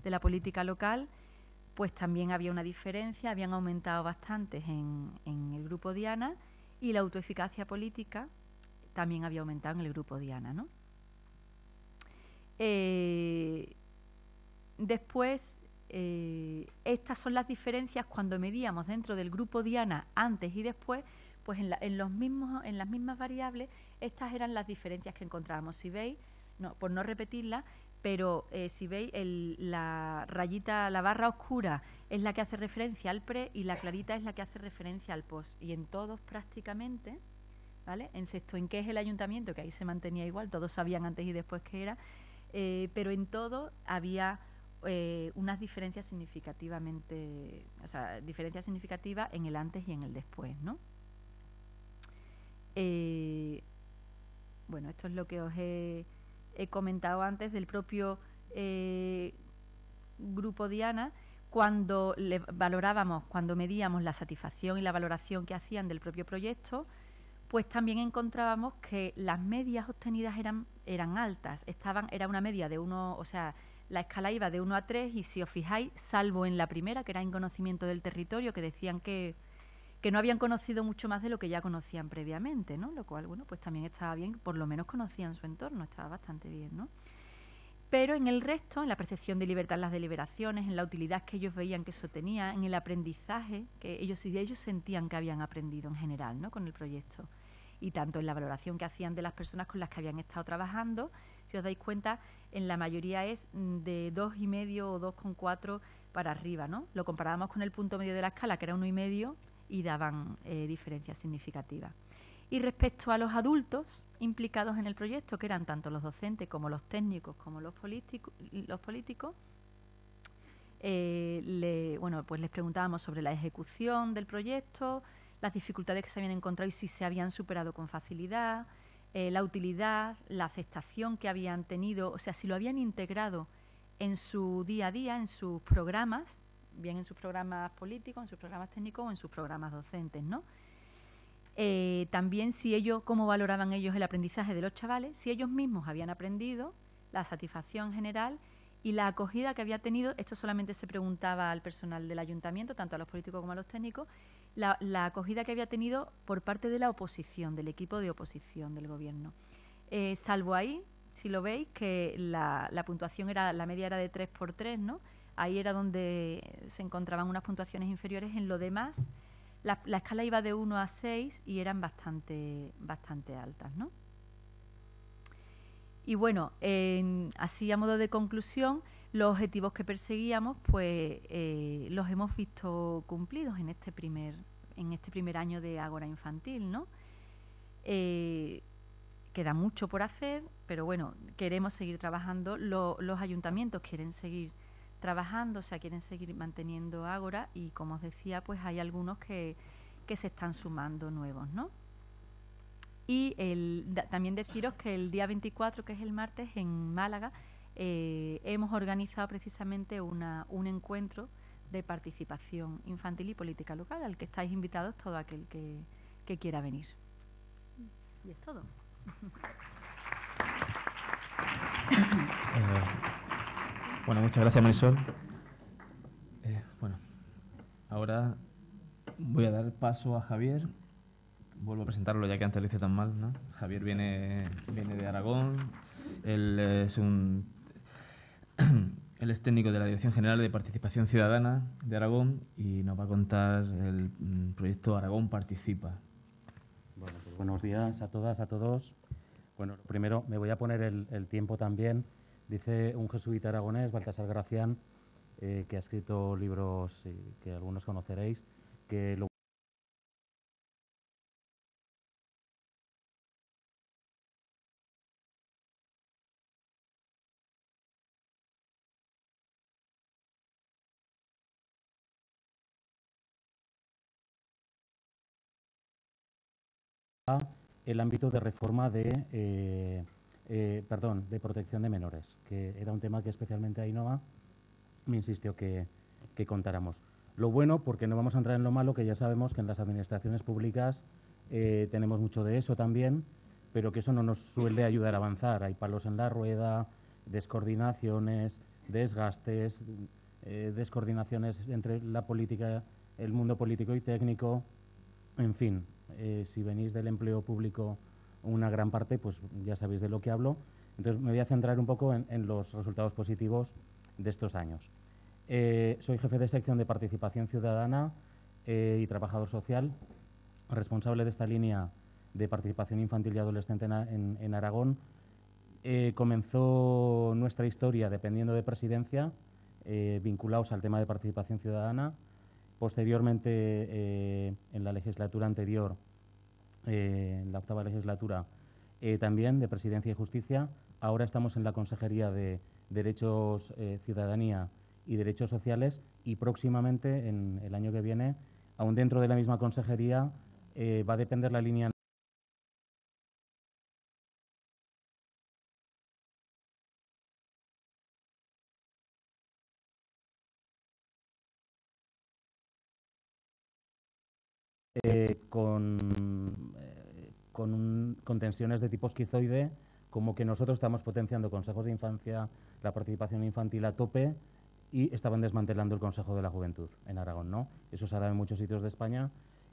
la política local, pues también había una diferencia, habían aumentado bastante en el grupo Diana, y la autoeficacia política también había aumentado en el grupo Diana, ¿no? Después, estas son las diferencias cuando medíamos dentro del grupo Diana antes y después, pues en las mismas variables, estas eran las diferencias que encontrábamos. Si veis, por no repetirlas, pero si veis, la rayita, la barra oscura es la que hace referencia al pre y la clarita es la que hace referencia al post. Y en todos prácticamente, ¿vale? Excepto en qué es el ayuntamiento, que ahí se mantenía igual, todos sabían antes y después qué era, pero en todo había unas diferencias significativamente, o sea, diferencias significativas en el antes y en el después, ¿no? Bueno, esto es lo que os he comentado antes del propio Grupo Diana. Cuando valorábamos, cuando medíamos la satisfacción y la valoración que hacían del propio proyecto, pues también encontrábamos que las medias obtenidas eran altas. Era una media de 1, o sea, la escala iba de 1 a 3 y si os fijáis, salvo en la primera, que era en conocimiento del territorio, que decían que no habían conocido mucho más de lo que ya conocían previamente, ¿no? Lo cual, bueno, pues también estaba bien, por lo menos conocían su entorno, estaba bastante bien, ¿no? Pero en el resto, en la percepción de libertad en las deliberaciones, en la utilidad que ellos veían que eso tenía, en el aprendizaje, que ellos sentían que habían aprendido en general, ¿no? Con el proyecto. Y tanto en la valoración que hacían de las personas con las que habían estado trabajando, si os dais cuenta, en la mayoría es de 2,5 o 2,4 para arriba, ¿no? Lo comparábamos con el punto medio de la escala, que era 1,5, y daban diferencias significativas. Y respecto a los adultos implicados en el proyecto, que eran tanto los docentes como los técnicos como los políticos, pues les preguntábamos sobre la ejecución del proyecto, las dificultades que se habían encontrado y si se habían superado con facilidad, la utilidad, la aceptación que habían tenido, o sea, si lo habían integrado en su día a día, en sus programas, bien en sus programas políticos, en sus programas técnicos o en sus programas docentes, ¿no? También cómo valoraban ellos el aprendizaje de los chavales, si ellos mismos habían aprendido, la satisfacción general y la acogida que había tenido. Esto solamente se preguntaba al personal del ayuntamiento, tanto a los políticos como a los técnicos, la acogida que había tenido por parte de la oposición, del equipo de oposición del gobierno. Salvo ahí, si lo veis, que la puntuación la media era de 3x3, ¿no? Ahí era donde se encontraban unas puntuaciones inferiores. En lo demás, la escala iba de 1 a 6 y eran bastante altas, ¿no? Y bueno, así a modo de conclusión, los objetivos que perseguíamos, pues los hemos visto cumplidos en este primer año de Ágora Infantil, ¿no? Queda mucho por hacer, pero bueno, queremos seguir trabajando. Los ayuntamientos quieren seguir trabajando, o sea, quieren seguir manteniendo Ágora y, como os decía, pues hay algunos que se están sumando nuevos, ¿no? Y también deciros que el día 24, que es el martes, en Málaga, hemos organizado precisamente un encuentro de participación infantil y política local, al que estáis invitados todo aquel que quiera venir. Y es todo. Bueno, muchas gracias, Marisol. Bueno, ahora voy a dar paso a Javier. Vuelvo a presentarlo ya que antes lo hice tan mal, ¿no? Javier viene de Aragón. Él es técnico de la Dirección General de Participación Ciudadana de Aragón y nos va a contar el proyecto Aragón Participa. Bueno, pues buenos días a todas, a todos. Bueno, primero me voy a poner el tiempo también. Dice un jesuita aragonés, Baltasar Gracián, que ha escrito libros que algunos conoceréis, que lo el ámbito de reforma de protección de menores, que era un tema que especialmente Ainhoa me insistió que contáramos. Lo bueno, porque no vamos a entrar en lo malo, que ya sabemos que en las administraciones públicas tenemos mucho de eso también, pero que eso no nos suele ayudar a avanzar. Hay palos en la rueda, descoordinaciones, desgastes, descoordinaciones entre la política, el mundo político y técnico, en fin. Si venís del empleo público una gran parte, pues ya sabéis de lo que hablo. Entonces me voy a centrar un poco en los resultados positivos de estos años. Soy jefe de sección de participación ciudadana y trabajador social responsable de esta línea de participación infantil y adolescente en Aragón. Comenzó nuestra historia dependiendo de presidencia, vinculados al tema de participación ciudadana. Posteriormente, en la legislatura anterior, en la 8ª legislatura, también de Presidencia y Justicia. Ahora estamos en la Consejería de Derechos, Ciudadanía y Derechos Sociales, y próximamente, en el año que viene, aún dentro de la misma consejería, va a depender la línea con tensiones de tipo esquizoide, como que nosotros estamos potenciando consejos de infancia, la participación infantil a tope, y estaban desmantelando el Consejo de la Juventud en Aragón, ¿no? Eso se ha dado en muchos sitios de España,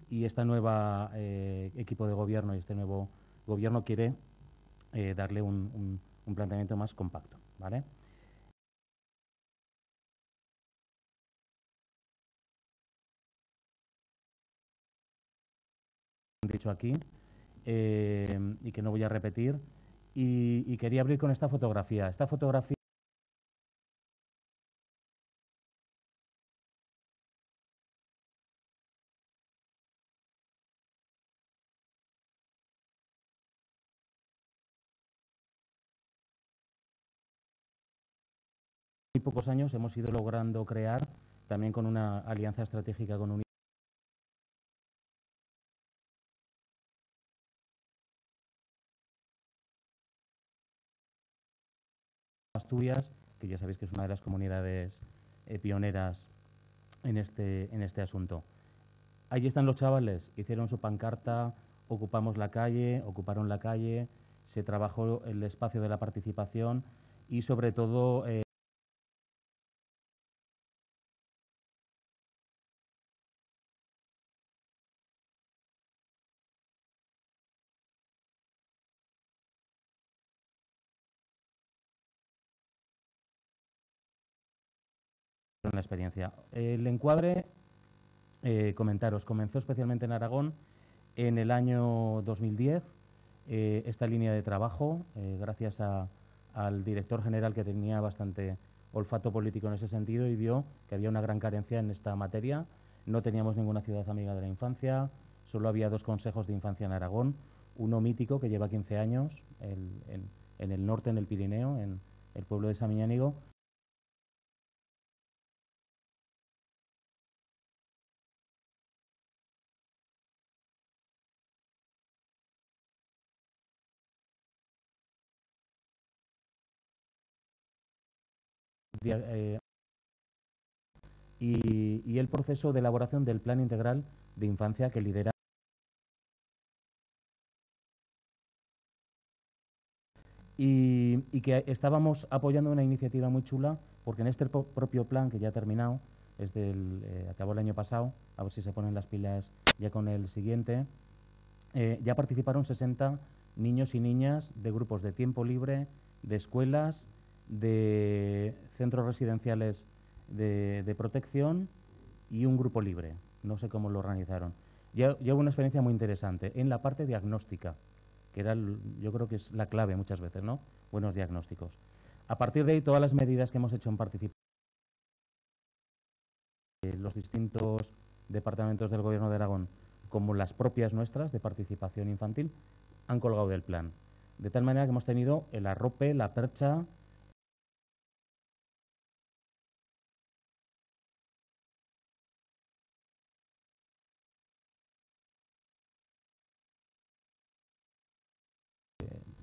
y este nuevo equipo de gobierno y este nuevo gobierno quiere darle un planteamiento más compacto, ¿vale? Dicho aquí, y que no voy a repetir, y quería abrir con esta fotografía. Esta fotografía muy pocos años hemos ido logrando crear, también con una alianza estratégica con Asturias, que ya sabéis que es una de las comunidades pioneras en este asunto. Allí están los chavales, hicieron su pancarta, ocupamos la calle, ocuparon la calle, se trabajó el espacio de la participación y sobre todo la experiencia. El encuadre, comentaros, comenzó especialmente en Aragón en el año 2010, esta línea de trabajo, gracias al director general, que tenía bastante olfato político en ese sentido, y vio que había una gran carencia en esta materia. No teníamos ninguna ciudad amiga de la infancia, solo había 2 consejos de infancia en Aragón, uno mítico que lleva 15 años en el norte, en el Pirineo, en el pueblo de Samiñánigo. Y el proceso de elaboración del Plan Integral de Infancia que lidera y que estábamos apoyando una iniciativa muy chula, porque en este propio plan, que ya ha terminado, acabó el año pasado, a ver si se ponen las pilas ya con el siguiente, ya participaron 60 niños y niñas de grupos de tiempo libre, de escuelas, de centros residenciales de protección y un grupo libre. No sé cómo lo organizaron. Ya hubo una experiencia muy interesante en la parte diagnóstica, que yo creo que es la clave muchas veces, ¿no? Buenos diagnósticos. A partir de ahí, todas las medidas que hemos hecho en participación, los distintos departamentos del Gobierno de Aragón, como las propias nuestras de participación infantil, han colgado del plan. De tal manera que hemos tenido el arrope, la percha,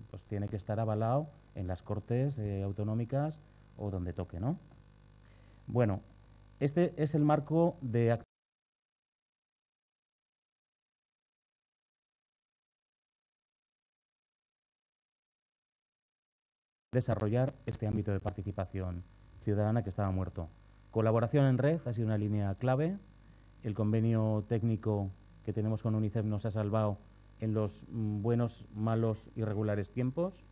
pues tiene que estar avalado en las Cortes autonómicas o donde toque, ¿no? Bueno, este es el marco de desarrollar este ámbito de participación ciudadana que estaba muerto. Colaboración en red ha sido una línea clave. El convenio técnico que tenemos con UNICEF nos ha salvado en los buenos, malos y regulares tiempos,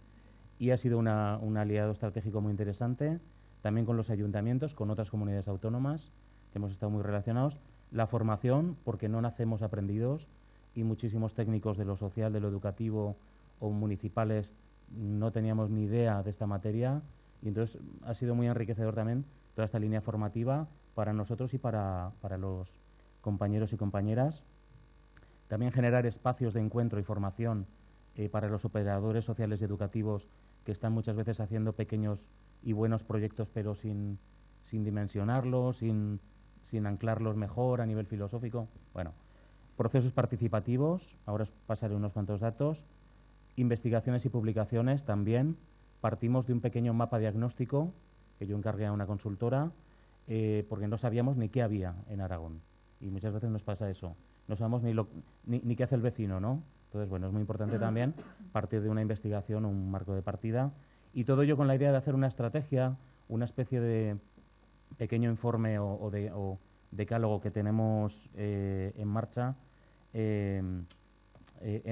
y ha sido un aliado estratégico muy interesante, también con los ayuntamientos, con otras comunidades autónomas, que hemos estado muy relacionados. La formación, porque no nacemos aprendidos, y muchísimos técnicos de lo social, de lo educativo o municipales no teníamos ni idea de esta materia, y entonces ha sido muy enriquecedor también toda esta línea formativa para nosotros y para los compañeros y compañeras. También generar espacios de encuentro y formación para los operadores sociales y educativos que están muchas veces haciendo pequeños y buenos proyectos, pero sin dimensionarlos, sin anclarlos mejor a nivel filosófico. Bueno, procesos participativos, ahora os pasaré unos cuantos datos. Investigaciones y publicaciones también. Partimos de un pequeño mapa diagnóstico que yo encargué a una consultora, porque no sabíamos ni qué había en Aragón. Y muchas veces nos pasa eso. No sabemos ni qué hace el vecino, ¿no? Entonces, bueno, es muy importante también partir de una investigación, un marco de partida. Y todo ello con la idea de hacer una estrategia, una especie de pequeño informe o decálogo que tenemos en marcha en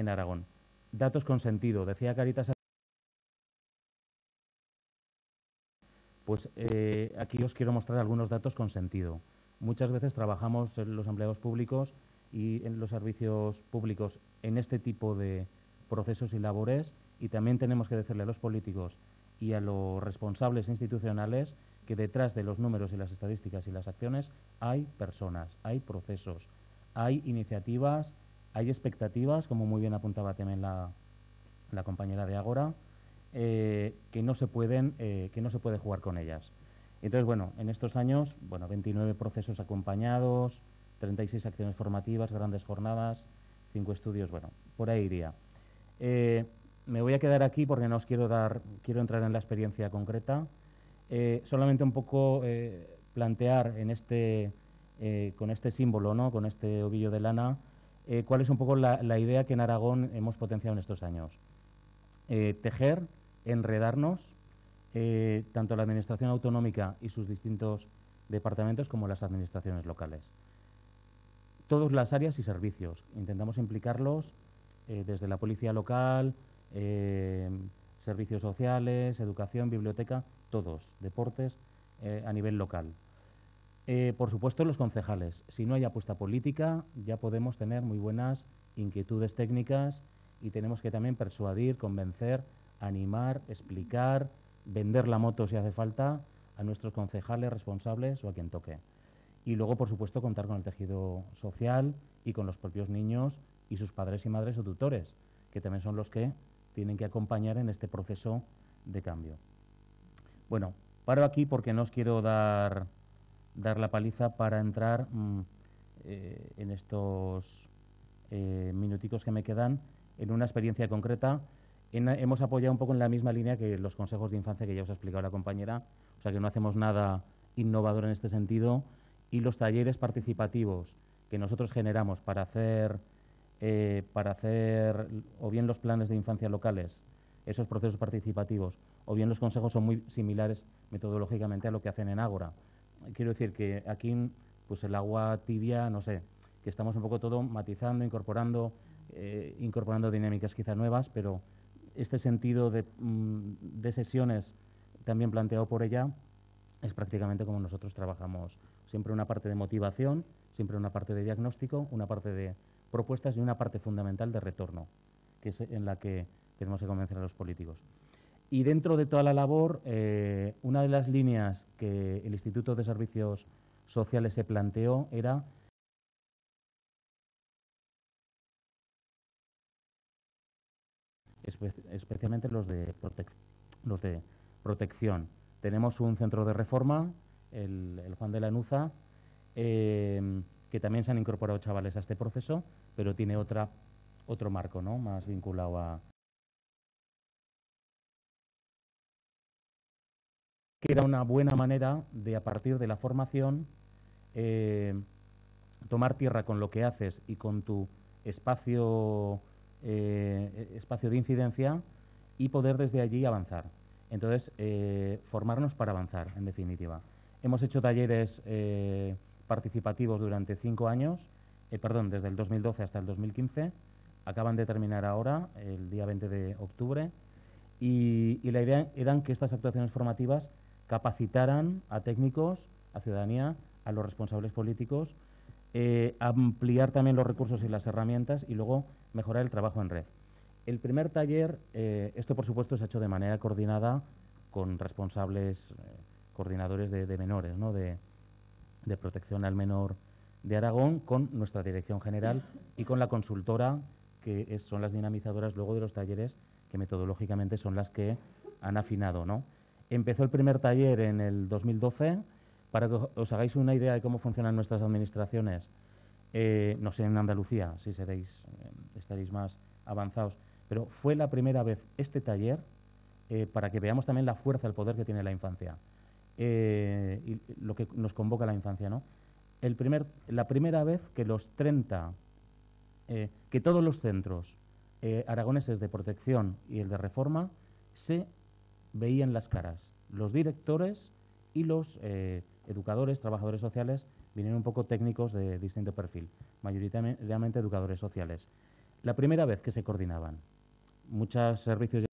Aragón. Datos con sentido. Decía Caritas. Pues aquí os quiero mostrar algunos datos con sentido. Muchas veces trabajamos en los empleados públicos y en los servicios públicos en este tipo de procesos y labores, y también tenemos que decirle a los políticos y a los responsables institucionales que detrás de los números y las estadísticas y las acciones hay personas, hay procesos, hay iniciativas, hay expectativas, como muy bien apuntaba también la compañera de Ágora, que no se puede jugar con ellas. Entonces, bueno, en estos años, 29 procesos acompañados, 36 acciones formativas, grandes jornadas, 5 estudios, por ahí iría. Me voy a quedar aquí porque no os quiero entrar en la experiencia concreta. Solamente un poco plantear con este símbolo, ¿no?, con este ovillo de lana, cuál es un poco la idea que en Aragón hemos potenciado en estos años. Tejer, enredarnos, tanto la Administración autonómica y sus distintos departamentos como las administraciones locales. Todas las áreas y servicios. Intentamos implicarlos desde la policía local, servicios sociales, educación, biblioteca, todos, deportes, a nivel local. Por supuesto, los concejales. Si no hay apuesta política, ya podemos tener muy buenas inquietudes técnicas y tenemos que también persuadir, convencer, animar, explicar, vender la moto si hace falta a nuestros concejales responsables o a quien toque. Y luego, por supuesto, contar con el tejido social y con los propios niños y sus padres y madres o tutores, que también son los que tienen que acompañar en este proceso de cambio. Bueno, paro aquí porque no os quiero dar la paliza para entrar en estos minuticos que me quedan en una experiencia concreta. Hemos apoyado un poco en la misma línea que los consejos de infancia que ya os ha explicado la compañera, o sea que no hacemos nada innovador en este sentido, y los talleres participativos que nosotros generamos para hacer o bien los planes de infancia locales, esos procesos participativos, o bien los consejos son muy similares metodológicamente a lo que hacen en Ágora. Quiero decir que aquí, pues el agua tibia, no sé, que estamos un poco todo matizando, incorporando dinámicas quizá nuevas, pero este sentido de sesiones también planteado por ella es prácticamente como nosotros trabajamos. Siempre una parte de motivación, siempre una parte de diagnóstico, una parte de propuestas y una parte fundamental de retorno, que es en la que tenemos que convencer a los políticos. Y dentro de toda la labor, una de las líneas que el Instituto de Servicios Sociales se planteó era especialmente los de protección. Tenemos un centro de reforma, el Juan de Lanuza, que también se han incorporado chavales a este proceso, pero tiene otro marco, ¿no?, más vinculado a... que era una buena manera de, a partir de la formación, tomar tierra con lo que haces y con tu espacio de incidencia y poder desde allí avanzar. Entonces, formarnos para avanzar, en definitiva. Hemos hecho talleres participativos durante 5 años, desde el 2012 hasta el 2015. Acaban de terminar ahora, el día 20 de octubre. Y la idea era que estas actuaciones formativas capacitaran a técnicos, a ciudadanía, a los responsables políticos ampliar también los recursos y las herramientas y luego mejorar el trabajo en red. El primer taller, esto por supuesto se ha hecho de manera coordinada con responsables, coordinadores de menores, ¿no? de protección al menor de Aragón, con nuestra dirección general y con la consultora, que son las dinamizadoras luego de los talleres, que metodológicamente son las que han afinado, ¿no? Empezó el primer taller en el 2012. Para que os hagáis una idea de cómo funcionan nuestras administraciones, no sé en Andalucía si estaréis más avanzados, pero fue la primera vez este taller, para que veamos también la fuerza, el poder que tiene la infancia y lo que nos convoca la infancia, ¿no? La primera vez que que todos los centros aragoneses de protección y el de reforma se veían las caras, los directores y los educadores, trabajadores sociales, vinieron un poco técnicos de distinto perfil, mayoritariamente educadores sociales. La primera vez que se coordinaban, muchos servicios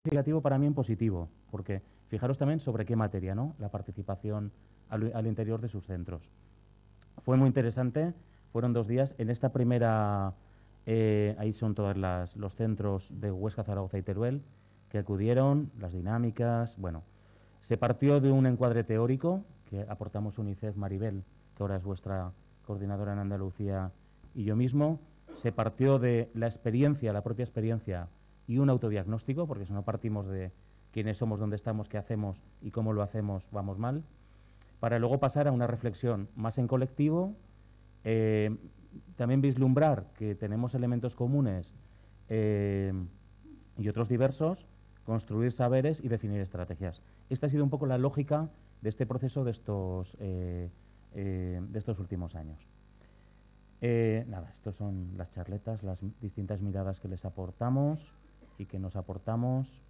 significativo para mí en positivo, porque fijaros también sobre qué materia, ¿no? La participación al interior de sus centros. Fue muy interesante, fueron 2 días. En esta primera, ahí son todos los centros de Huesca, Zaragoza y Teruel, que acudieron, las dinámicas, bueno. Se partió de un encuadre teórico que aportamos UNICEF, Maribel, que ahora es vuestra coordinadora en Andalucía, y yo mismo. Se partió de la experiencia, la propia experiencia, y un autodiagnóstico, porque si no partimos de quiénes somos, dónde estamos, qué hacemos y cómo lo hacemos, vamos mal, para luego pasar a una reflexión más en colectivo, también vislumbrar que tenemos elementos comunes y otros diversos, construir saberes y definir estrategias. Esta ha sido un poco la lógica de este proceso de estos últimos años. Nada, estas son las charletas, las distintas miradas que les aportamos y que nos aportamos.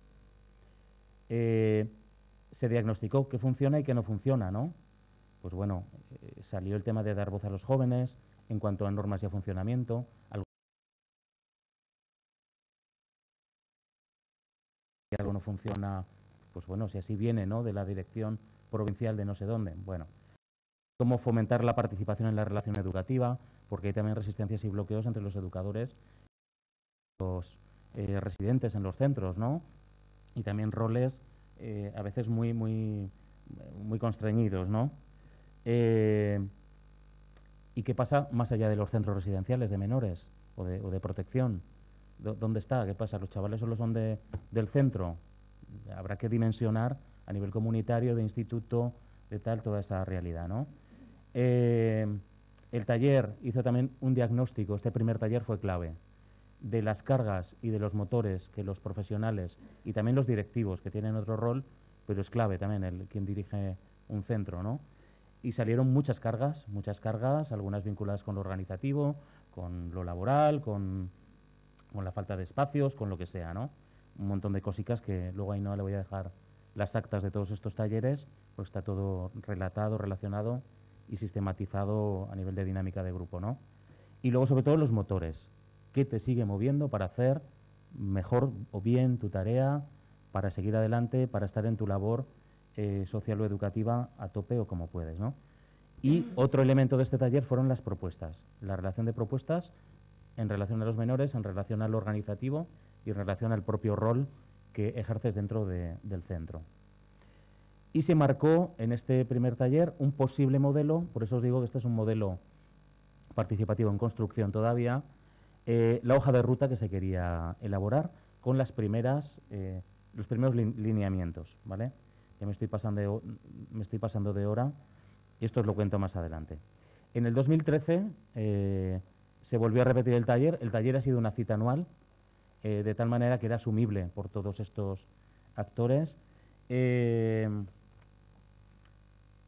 Se diagnosticó qué funciona y qué no funciona, ¿no? Pues bueno, salió el tema de dar voz a los jóvenes en cuanto a normas y a funcionamiento. Si algo no funciona, pues bueno, si así viene, ¿no?, de la dirección provincial de no sé dónde. Bueno, cómo fomentar la participación en la relación educativa, porque hay también resistencias y bloqueos entre los educadores y los residentes en los centros, ¿no? Y también roles a veces muy constreñidos, ¿no? ¿Y qué pasa más allá de los centros residenciales de menores o de protección? ¿Dónde está? ¿Qué pasa? ¿Los chavales solo son del centro? Habrá que dimensionar a nivel comunitario, de instituto, de tal, toda esa realidad, ¿no? El taller hizo también un diagnóstico, este primer taller fue clave, de las cargas y de los motores que los profesionales y también los directivos, que tienen otro rol, pero es clave también quien dirige un centro, ¿no? Y salieron muchas cargas, algunas vinculadas con lo organizativo, con lo laboral, con la falta de espacios, con lo que sea, ¿no? Un montón de cositas que luego ahí no le voy a dejar las actas de todos estos talleres, pues está todo relatado, relacionado y sistematizado a nivel de dinámica de grupo, ¿no? Y luego, sobre todo, los motores. ¿Qué te sigue moviendo para hacer mejor o bien tu tarea, para seguir adelante, para estar en tu labor social o educativa a tope o como puedes, ¿no? Y otro elemento de este taller fueron las propuestas, la relación de propuestas en relación a los menores, en relación al organizativo y en relación al propio rol que ejerces dentro del centro. Y se marcó en este primer taller un posible modelo, por eso os digo que este es un modelo participativo en construcción todavía, la hoja de ruta que se quería elaborar con los primeros lineamientos, ¿vale? Ya me estoy pasando de hora y esto os lo cuento más adelante. En el 2013 se volvió a repetir el taller ha sido una cita anual, de tal manera que era asumible por todos estos actores. En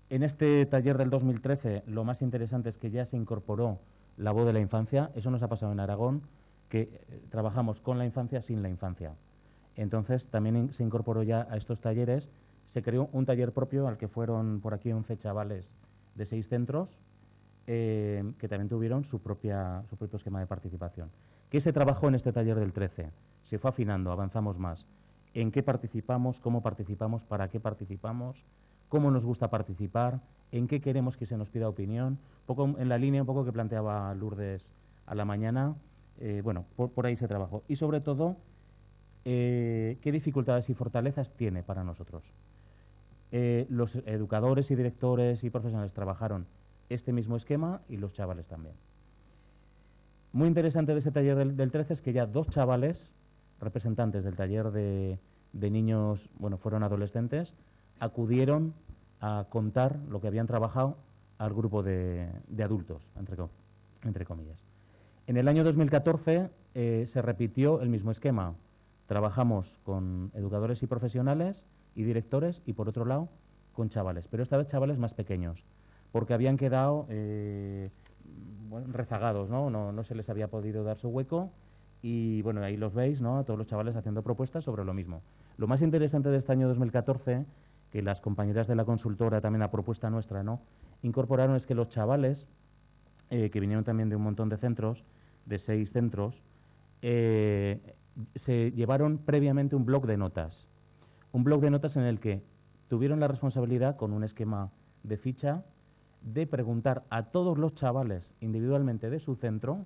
este taller del 2013 lo más interesante es que ya se incorporó la voz de la infancia. Eso nos ha pasado en Aragón, que trabajamos con la infancia sin la infancia. Entonces también se incorporó ya a estos talleres, se creó un taller propio al que fueron por aquí 11 chavales de 6 centros que también tuvieron su propio esquema de participación. ¿Qué se trabajó en este taller del 13? Se fue afinando, avanzamos más. en qué participamos, cómo participamos, para qué participamos, cómo nos gusta participar, en qué queremos que se nos pida opinión, poco en la línea un poco que planteaba Lourdes a la mañana. Bueno, por ahí se trabajó. Y sobre todo, qué dificultades y fortalezas tiene para nosotros. Los educadores y directores y profesionales trabajaron este mismo esquema y los chavales también. Muy interesante de ese taller del 13 es que ya 2 chavales, representantes del taller de niños, bueno, fueron adolescentes, acudieron a contar lo que habían trabajado al grupo de adultos, entre comillas. En el año 2014 se repitió el mismo esquema. Trabajamos con educadores y profesionales y directores y, por otro lado, con chavales, pero esta vez chavales más pequeños, porque habían quedado bueno, rezagados, ¿no? No se les había podido dar su hueco y, bueno, ahí los veis, ¿no? A todos los chavales haciendo propuestas sobre lo mismo. Lo más interesante de este año 2014, que las compañeras de la consultora, también a propuesta nuestra, ¿no?, incorporaron, es que los chavales, que vinieron también de un montón de centros, de 6 centros, se llevaron previamente un bloc de notas. Un bloc de notas en el que tuvieron la responsabilidad, con un esquema de ficha, de preguntar a todos los chavales individualmente de su centro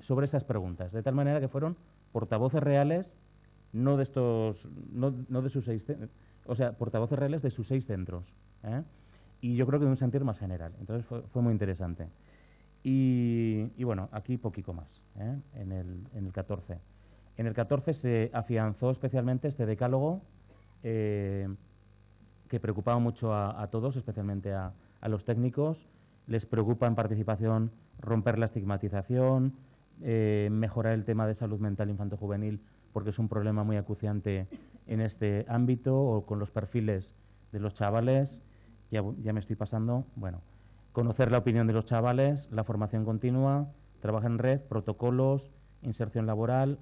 sobre esas preguntas, de tal manera que fueron portavoces reales, no de sus 6, o sea, portavoces reales de sus 6 centros, y yo creo que de un sentir más general. Entonces fue muy interesante. Y bueno, aquí poquito más, en el 14. En el 14 se afianzó especialmente este decálogo que preocupaba mucho a todos, especialmente a los técnicos. Les preocupa en participación romper la estigmatización, mejorar el tema de salud mental infanto-juvenil, porque es un problema muy acuciante en este ámbito, o con los perfiles de los chavales. Ya me estoy pasando. Bueno, conocer la opinión de los chavales, la formación continua, trabajo en red, protocolos, inserción laboral,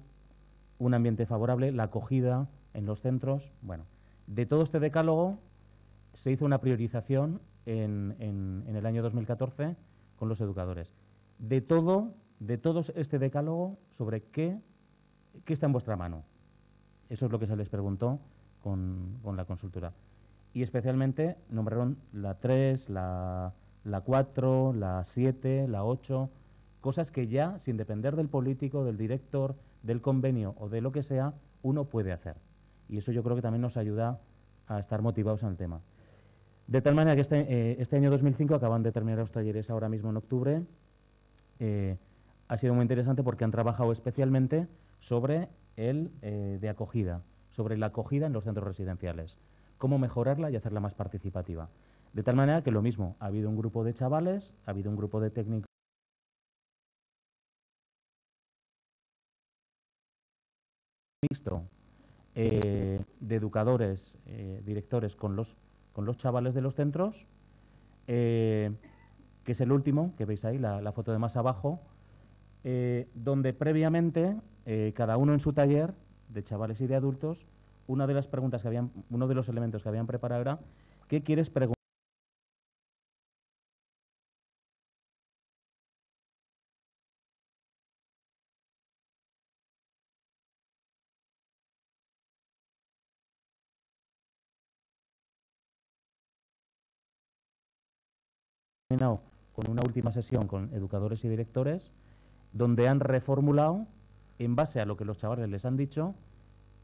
un ambiente favorable, la acogida en los centros. Bueno, de todo este decálogo se hizo una priorización en el año 2014 con los educadores. De todo este decálogo, sobre qué está en vuestra mano. Eso es lo que se les preguntó con la consultora. Y especialmente nombraron la 3, la 4, la 7, la 8, cosas que ya, sin depender del político, del director, del convenio o de lo que sea, uno puede hacer. Y eso yo creo que también nos ayuda a estar motivados en el tema. De tal manera que este año 2005, acaban de terminar los talleres ahora mismo en octubre, ha sido muy interesante porque han trabajado especialmente sobre el de acogida, sobre la acogida en los centros residenciales, cómo mejorarla y hacerla más participativa. De tal manera que lo mismo, ha habido un grupo de chavales, ha habido un grupo de técnicos mixto, de educadores, directores con los chavales de los centros, que es el último, que veis ahí, la foto de más abajo, donde previamente, cada uno en su taller, de chavales y de adultos, uno de los elementos que habían preparado era: ¿qué quieres preguntar? Con una última sesión con educadores y directores, donde han reformulado, en base a lo que los chavales les han dicho,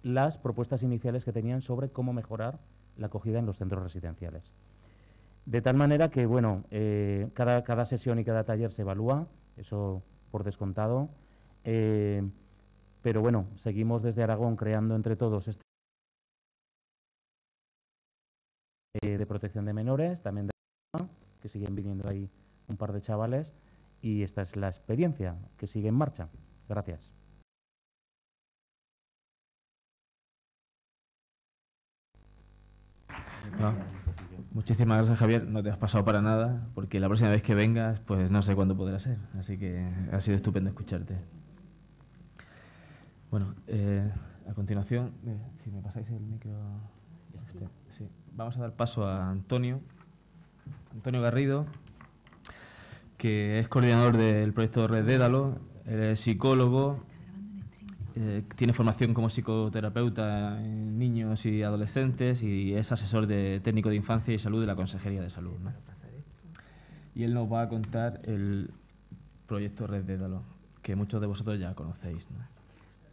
las propuestas iniciales que tenían sobre cómo mejorar la acogida en los centros residenciales. De tal manera que, bueno, cada sesión y cada taller se evalúa, eso por descontado, pero bueno, seguimos desde Aragón creando entre todos este de protección de menores, también de que siguen viniendo ahí un par de chavales, y esta es la experiencia que sigue en marcha. Gracias. No. Muchísimas gracias, Javier. No te has pasado para nada, porque la próxima vez que vengas, pues no sé cuándo podrá ser. Así que ha sido estupendo escucharte. Bueno, a continuación, si me pasáis el micro... sí. Vamos a dar paso a Antonio Garrido, que es coordinador del proyecto Red Dédalo, es psicólogo, tiene formación como psicoterapeuta en niños y adolescentes y es asesor técnico de infancia y salud de la Consejería de Salud, ¿no? Y él nos va a contar el proyecto Red Dédalo, que muchos de vosotros ya conocéis, ¿no?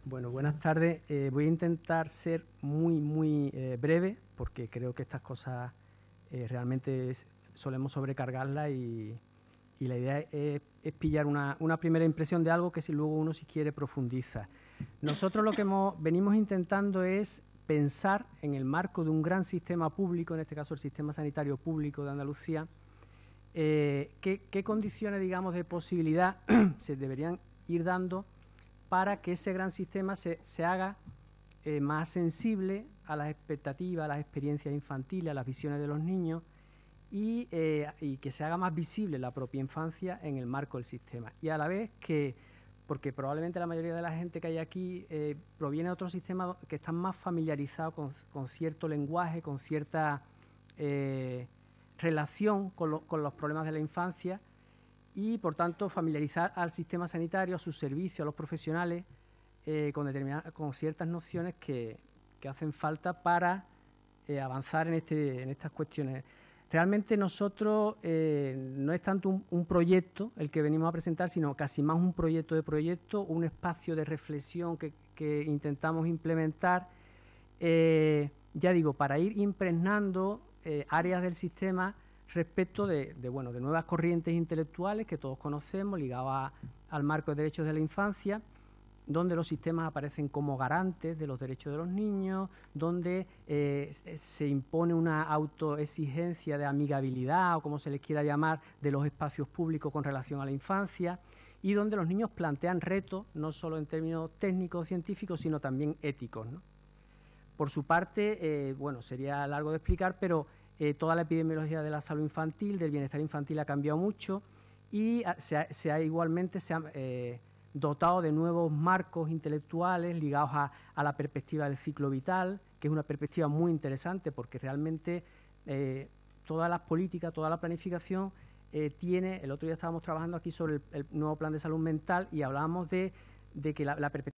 Bueno, buenas tardes. Voy a intentar ser muy breve, porque creo que estas cosas realmente solemos sobrecargarlas y la idea es pillar una primera impresión de algo que luego uno, si quiere, profundiza. Nosotros lo que venimos intentando es pensar en el marco de un gran sistema público, en este caso el Sistema Sanitario Público de Andalucía, qué condiciones, digamos, de posibilidad se deberían ir dando para que ese gran sistema se haga más sensible a las expectativas, a las experiencias infantiles, a las visiones de los niños y que se haga más visible la propia infancia en el marco del sistema. Y a la vez porque probablemente la mayoría de la gente que hay aquí proviene de otros sistemas que están más familiarizados con cierto lenguaje, con cierta relación con los problemas de la infancia y, por tanto, familiarizar al sistema sanitario, a sus servicios, a los profesionales, con ciertas nociones que hacen falta para avanzar en estas cuestiones. Realmente nosotros no es tanto un proyecto el que venimos a presentar, sino casi más un proyecto, un espacio de reflexión que intentamos implementar, ya digo, para ir impregnando áreas del sistema respecto de nuevas corrientes intelectuales que todos conocemos, ligadas al marco de derechos de la infancia, donde los sistemas aparecen como garantes de los derechos de los niños, donde se impone una autoexigencia de amigabilidad, o como se les quiera llamar, de los espacios públicos con relación a la infancia, y donde los niños plantean retos, no solo en términos técnicos o científicos, sino también éticos, ¿no? Por su parte, sería largo de explicar, pero toda la epidemiología de la salud infantil, del bienestar infantil ha cambiado mucho y se ha dotado de nuevos marcos intelectuales ligados a la perspectiva del ciclo vital, que es una perspectiva muy interesante porque realmente todas las políticas, toda la planificación el otro día estábamos trabajando aquí sobre el nuevo plan de salud mental y hablábamos de que la perspectiva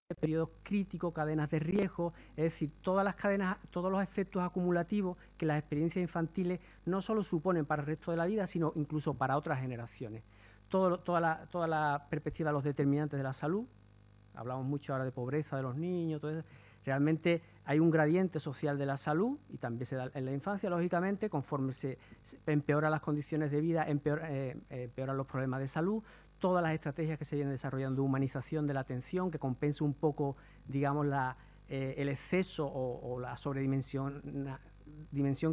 de periodos críticos, cadenas de riesgo, es decir, todas las cadenas, todos los efectos acumulativos que las experiencias infantiles no solo suponen para el resto de la vida, sino incluso para otras generaciones. Toda la perspectiva de los determinantes de la salud, hablamos mucho ahora de pobreza de los niños, todo eso. Realmente hay un gradiente social de la salud y también se da en la infancia, lógicamente, conforme se empeoran las condiciones de vida, empeoran los problemas de salud. Todas las estrategias que se vienen desarrollando, humanización de la atención, que compense un poco, digamos, el exceso o la sobredimensión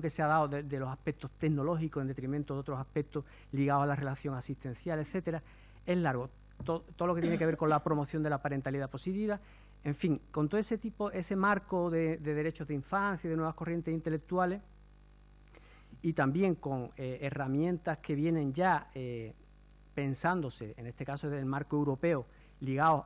que se ha dado de los aspectos tecnológicos en detrimento de otros aspectos ligados a la relación asistencial, etcétera. Es largo. Todo lo que tiene que ver con la promoción de la parentalidad positiva, en fin, con todo ese marco de derechos de infancia y de nuevas corrientes intelectuales y también con herramientas que vienen ya pensándose, en este caso desde el marco europeo, ligados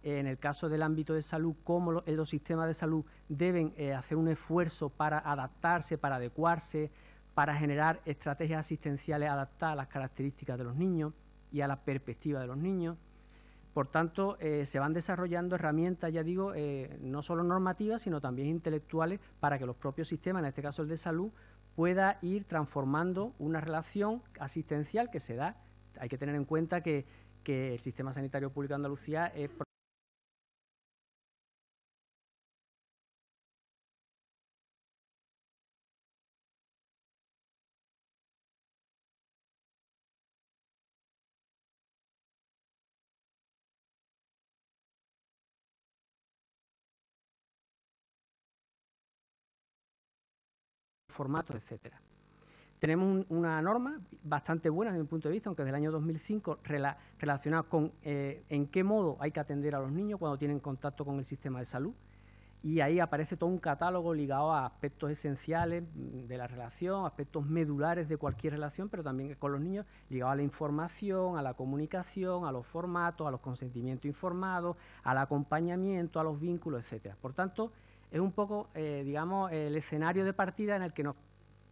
en el caso del ámbito de salud, cómo los sistemas de salud deben hacer un esfuerzo para adaptarse, para adecuarse, para generar estrategias asistenciales adaptadas a las características de los niños y a la perspectiva de los niños. Por tanto, se van desarrollando herramientas, ya digo, no solo normativas, sino también intelectuales, para que los propios sistemas, en este caso el de salud, pueda ir transformando una relación asistencial que se da. Hay que tener en cuenta que el Sistema Sanitario Público de Andalucía es formato, etcétera. Tenemos una norma bastante buena desde mi punto de vista, aunque es del año 2005, relacionada con en qué modo hay que atender a los niños cuando tienen contacto con el sistema de salud. Y ahí aparece todo un catálogo ligado a aspectos esenciales de la relación, aspectos medulares de cualquier relación, pero también con los niños, ligados a la información, a la comunicación, a los formatos, a los consentimientos informados, al acompañamiento, a los vínculos, etcétera. Por tanto, es un poco, digamos, el escenario de partida en el que nos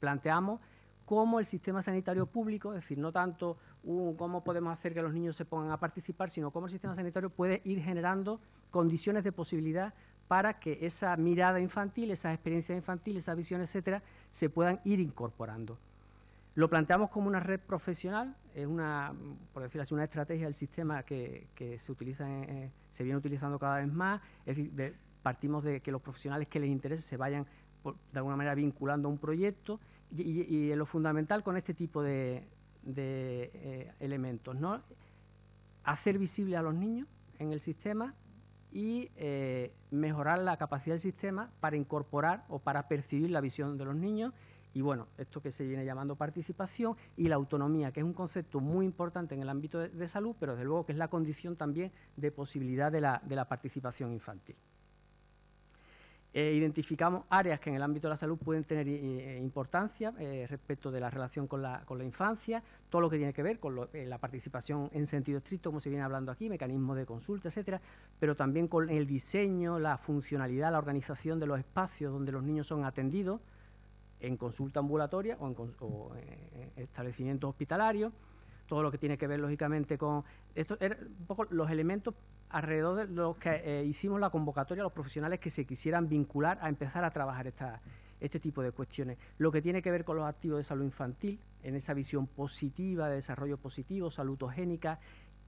planteamos cómo el sistema sanitario público, es decir, no tanto cómo podemos hacer que los niños se pongan a participar, sino cómo el sistema sanitario puede ir generando condiciones de posibilidad para que esa mirada infantil, esas experiencias infantiles, esa visión, etcétera, se puedan ir incorporando. Lo planteamos como una red profesional, es una, por decirlo así, una estrategia del sistema que se utiliza, se viene utilizando cada vez más, es decir, partimos de que los profesionales que les interese se vayan de alguna manera vinculando a un proyecto y lo fundamental con este tipo de elementos, ¿no? Hacer visible a los niños en el sistema y mejorar la capacidad del sistema para incorporar o para percibir la visión de los niños y, bueno, esto que se viene llamando participación y la autonomía, que es un concepto muy importante en el ámbito de salud, pero desde luego que es la condición también de posibilidad de la participación infantil. Identificamos áreas que en el ámbito de la salud pueden tener importancia respecto de la relación con la infancia, todo lo que tiene que ver con la participación en sentido estricto, como se viene hablando aquí, mecanismos de consulta, etcétera, pero también con el diseño, la funcionalidad, la organización de los espacios donde los niños son atendidos en consulta ambulatoria o en establecimientos hospitalarios, todo lo que tiene que ver, lógicamente, con... Estos eran un poco los elementos alrededor de los que hicimos la convocatoria a los profesionales que se quisieran vincular a empezar a trabajar este tipo de cuestiones. Lo que tiene que ver con los activos de salud infantil, en esa visión positiva, de desarrollo positivo, salutogénica,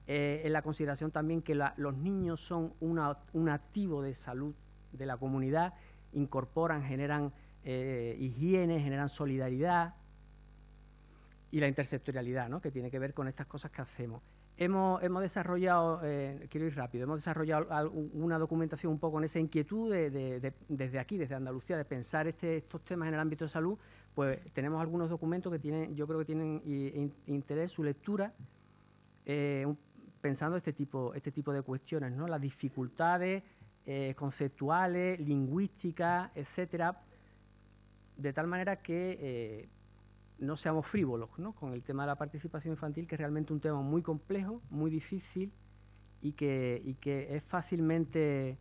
en la consideración también que los niños son un activo de salud de la comunidad, incorporan, generan higiene, generan solidaridad, y la intersectorialidad, ¿no?, que tiene que ver con estas cosas que hacemos. Hemos desarrollado, quiero ir rápido, hemos desarrollado una documentación un poco en esa inquietud desde aquí, desde Andalucía, de pensar estos temas en el ámbito de salud. Pues tenemos algunos documentos que tienen, yo creo que tienen interés, su lectura, pensando este tipo de cuestiones, ¿no? Las dificultades conceptuales, lingüísticas, etcétera, de tal manera que no seamos frívolos, ¿no?, con el tema de la participación infantil, que es realmente un tema muy complejo, muy difícil y que es fácilmente,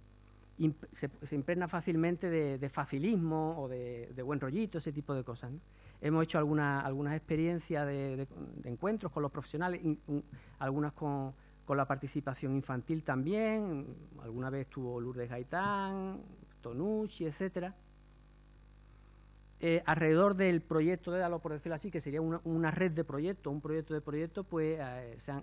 se impregna fácilmente de facilismo o de buen rollito, ese tipo de cosas, ¿no? Hemos hecho algunas experiencias de encuentros con los profesionales, algunas con la participación infantil también, alguna vez estuvo Lourdes Gaitán, Tonucci, etcétera. Alrededor del proyecto de EDALO, por decirlo así, que sería una red de proyectos, un proyecto de proyectos, pues se han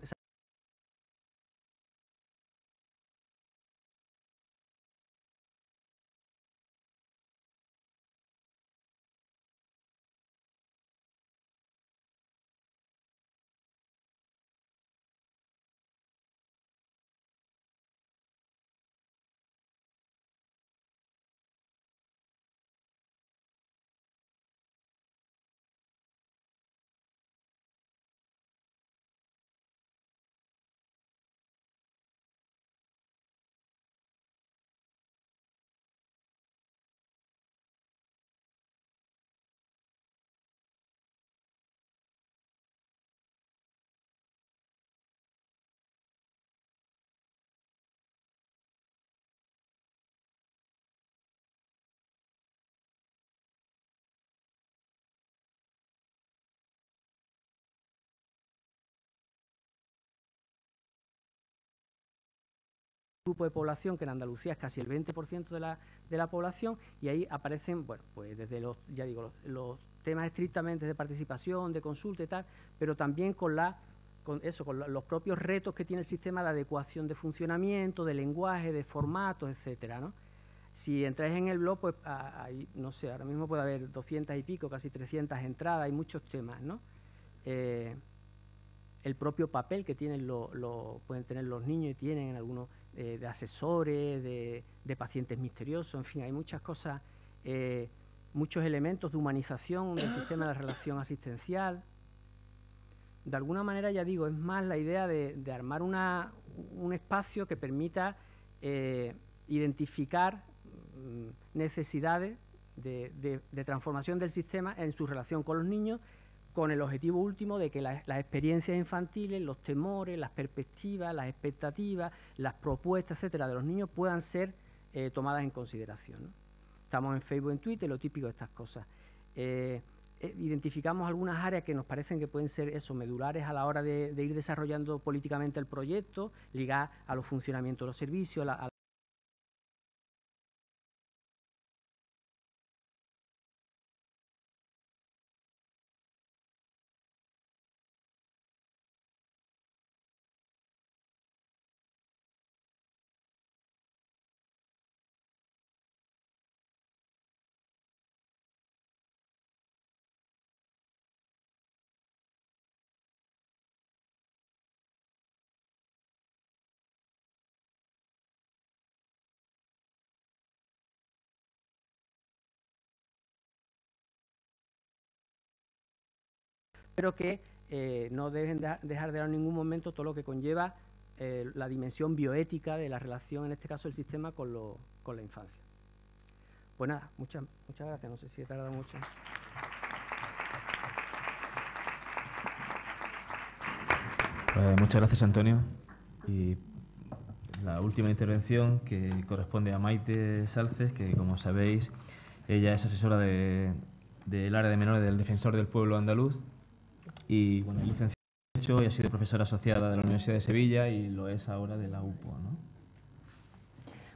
grupo de población que en Andalucía es casi el 20% de la población, y ahí aparecen, bueno, pues desde los los temas estrictamente de participación, de consulta y tal, pero también con los propios retos que tiene el sistema de adecuación de funcionamiento, de lenguaje, de formatos, etcétera, ¿no? Si entráis en el blog, pues hay, no sé, ahora mismo puede haber 200 y pico, casi 300 entradas, hay muchos temas, ¿no? El propio papel que tienen pueden tener los niños y tienen en algunos de asesores, de pacientes misteriosos, en fin, hay muchas cosas, muchos elementos de humanización del sistema de la relación asistencial. De alguna manera, ya digo, es más la idea de armar un espacio que permita identificar necesidades de transformación del sistema en su relación con los niños, con el objetivo último de que las experiencias infantiles, los temores, las perspectivas, las expectativas, las propuestas, etcétera, de los niños puedan ser tomadas en consideración, ¿no? Estamos en Facebook, en Twitter, lo típico de estas cosas. identificamos algunas áreas que nos parecen que pueden ser medulares a la hora de ir desarrollando políticamente el proyecto, ligar a los funcionamientos de los servicios, pero que no deben dejar de lado en ningún momento todo lo que conlleva la dimensión bioética de la relación, en este caso, del sistema con la infancia. Pues nada, muchas gracias, no sé si he tardado mucho. Muchas gracias, Antonio. Y la última intervención, que corresponde a Maite Salces, que, como sabéis, ella es asesora del área de menores del Defensor del Pueblo Andaluz y, bueno, licenciada en Derecho, y ha sido profesora asociada de la Universidad de Sevilla y lo es ahora de la UPO, ¿no?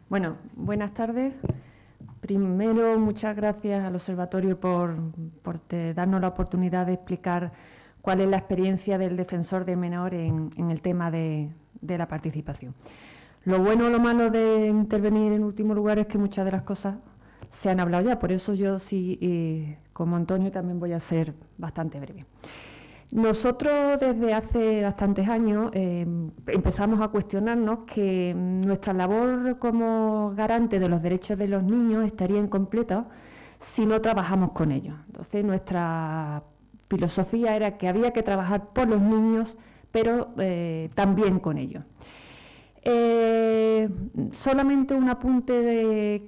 Bueno, buenas tardes. Primero, muchas gracias al Observatorio por darnos la oportunidad de explicar cuál es la experiencia del defensor del menor en el tema de la participación. Lo bueno o lo malo de intervenir en último lugar es que muchas de las cosas se han hablado ya, por eso yo sí, como Antonio, también voy a ser bastante breve. Nosotros desde hace bastantes años empezamos a cuestionarnos que nuestra labor como garante de los derechos de los niños estaría incompleta si no trabajamos con ellos. Entonces nuestra filosofía era que había que trabajar por los niños, pero también con ellos. Solamente un apunte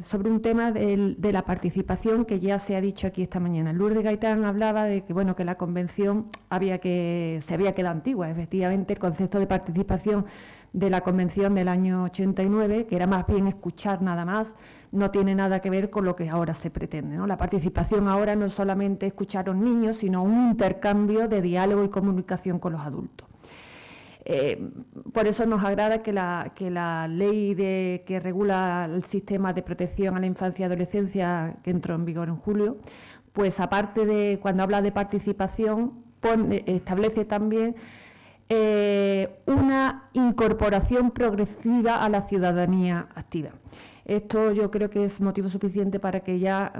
sobre un tema de la participación que ya se ha dicho aquí esta mañana. Lourdes Gaitán hablaba de que, bueno, que la convención se había quedado antigua. Efectivamente, el concepto de participación de la convención del año 89, que era más bien escuchar nada más, no tiene nada que ver con lo que ahora se pretende, ¿no? La participación ahora no es solamente escuchar a los niños, sino un intercambio de diálogo y comunicación con los adultos. Por eso nos agrada que la ley que regula el sistema de protección a la infancia y adolescencia, que entró en vigor en julio, pues aparte de, cuando habla de participación, establece también una incorporación progresiva a la ciudadanía activa. Esto yo creo que es motivo suficiente para que ya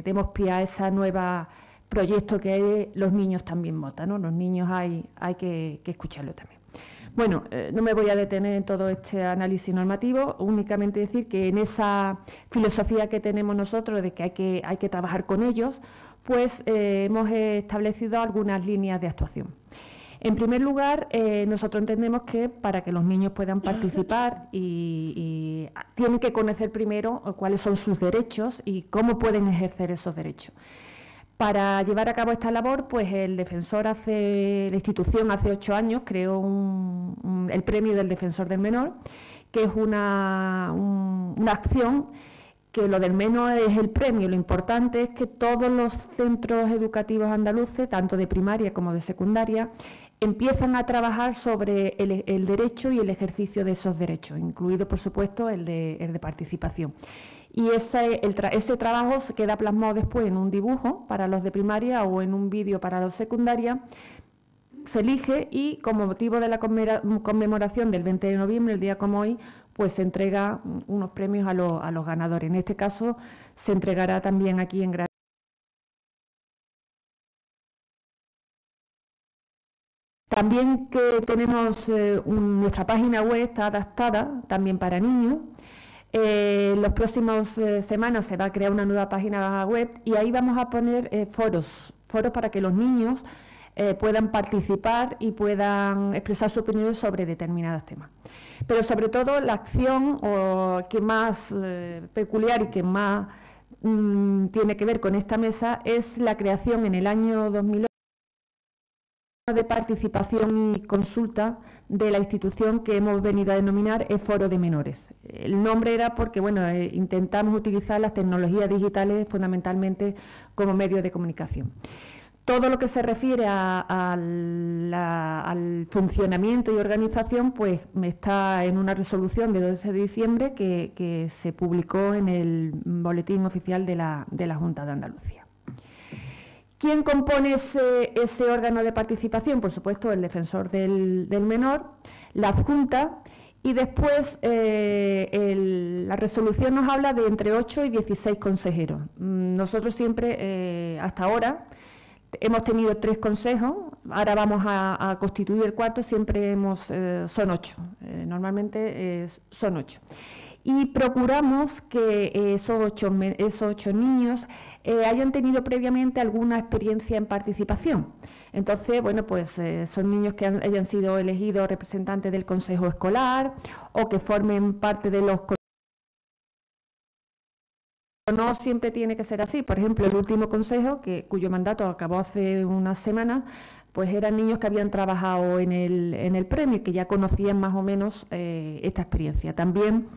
demos pie a ese nuevo proyecto que hay, los niños también votan, ¿no? Los niños hay que escucharlo también. Bueno, no me voy a detener en todo este análisis normativo, únicamente decir que en esa filosofía que tenemos nosotros de que hay que trabajar con ellos, pues hemos establecido algunas líneas de actuación. En primer lugar, nosotros entendemos que para que los niños puedan participar y tienen que conocer primero cuáles son sus derechos y cómo pueden ejercer esos derechos. Para llevar a cabo esta labor, pues la institución hace 8 años creó el Premio del Defensor del Menor, que es una acción que lo del menor es el premio. Lo importante es que todos los centros educativos andaluces, tanto de primaria como de secundaria, empiezan a trabajar sobre el derecho y el ejercicio de esos derechos, incluido, por supuesto, el de participación. Y ese trabajo se queda plasmado después en un dibujo para los de primaria o en un vídeo para los de secundaria. Se elige y, como motivo de la conmemoración del 20 de noviembre, el día como hoy, pues se entrega unos premios a los ganadores. En este caso se entregará también aquí en Granada. También que tenemos nuestra página web, está adaptada también para niños. Las próximas semanas se va a crear una nueva página web y ahí vamos a poner foros para que los niños puedan participar y puedan expresar su opinión sobre determinados temas. Pero sobre todo la acción que más peculiar y que más tiene que ver con esta mesa es la creación en el año 2008 de participación y consulta de la institución que hemos venido a denominar Foro de Menores. El nombre era porque, bueno, intentamos utilizar las tecnologías digitales fundamentalmente como medio de comunicación. Todo lo que se refiere al funcionamiento y organización, pues está en una resolución de 12 de diciembre que se publicó en el Boletín Oficial de la Junta de Andalucía. ¿Quién compone ese órgano de participación? Por supuesto, el defensor del menor, la adjunta, y después la resolución nos habla de entre 8 y 16 consejeros. Nosotros siempre, hasta ahora, hemos tenido 3 consejos, ahora vamos a constituir el 4, siempre son 8, normalmente son 8. Y procuramos que esos 8 niños hayan tenido previamente alguna experiencia en participación. Entonces, bueno, pues son niños que hayan sido elegidos representantes del consejo escolar o que formen parte de los... No siempre tiene que ser así. Por ejemplo, el último consejo, cuyo mandato acabó hace unas semanas, pues eran niños que habían trabajado en el premio y que ya conocían más o menos esta experiencia. También,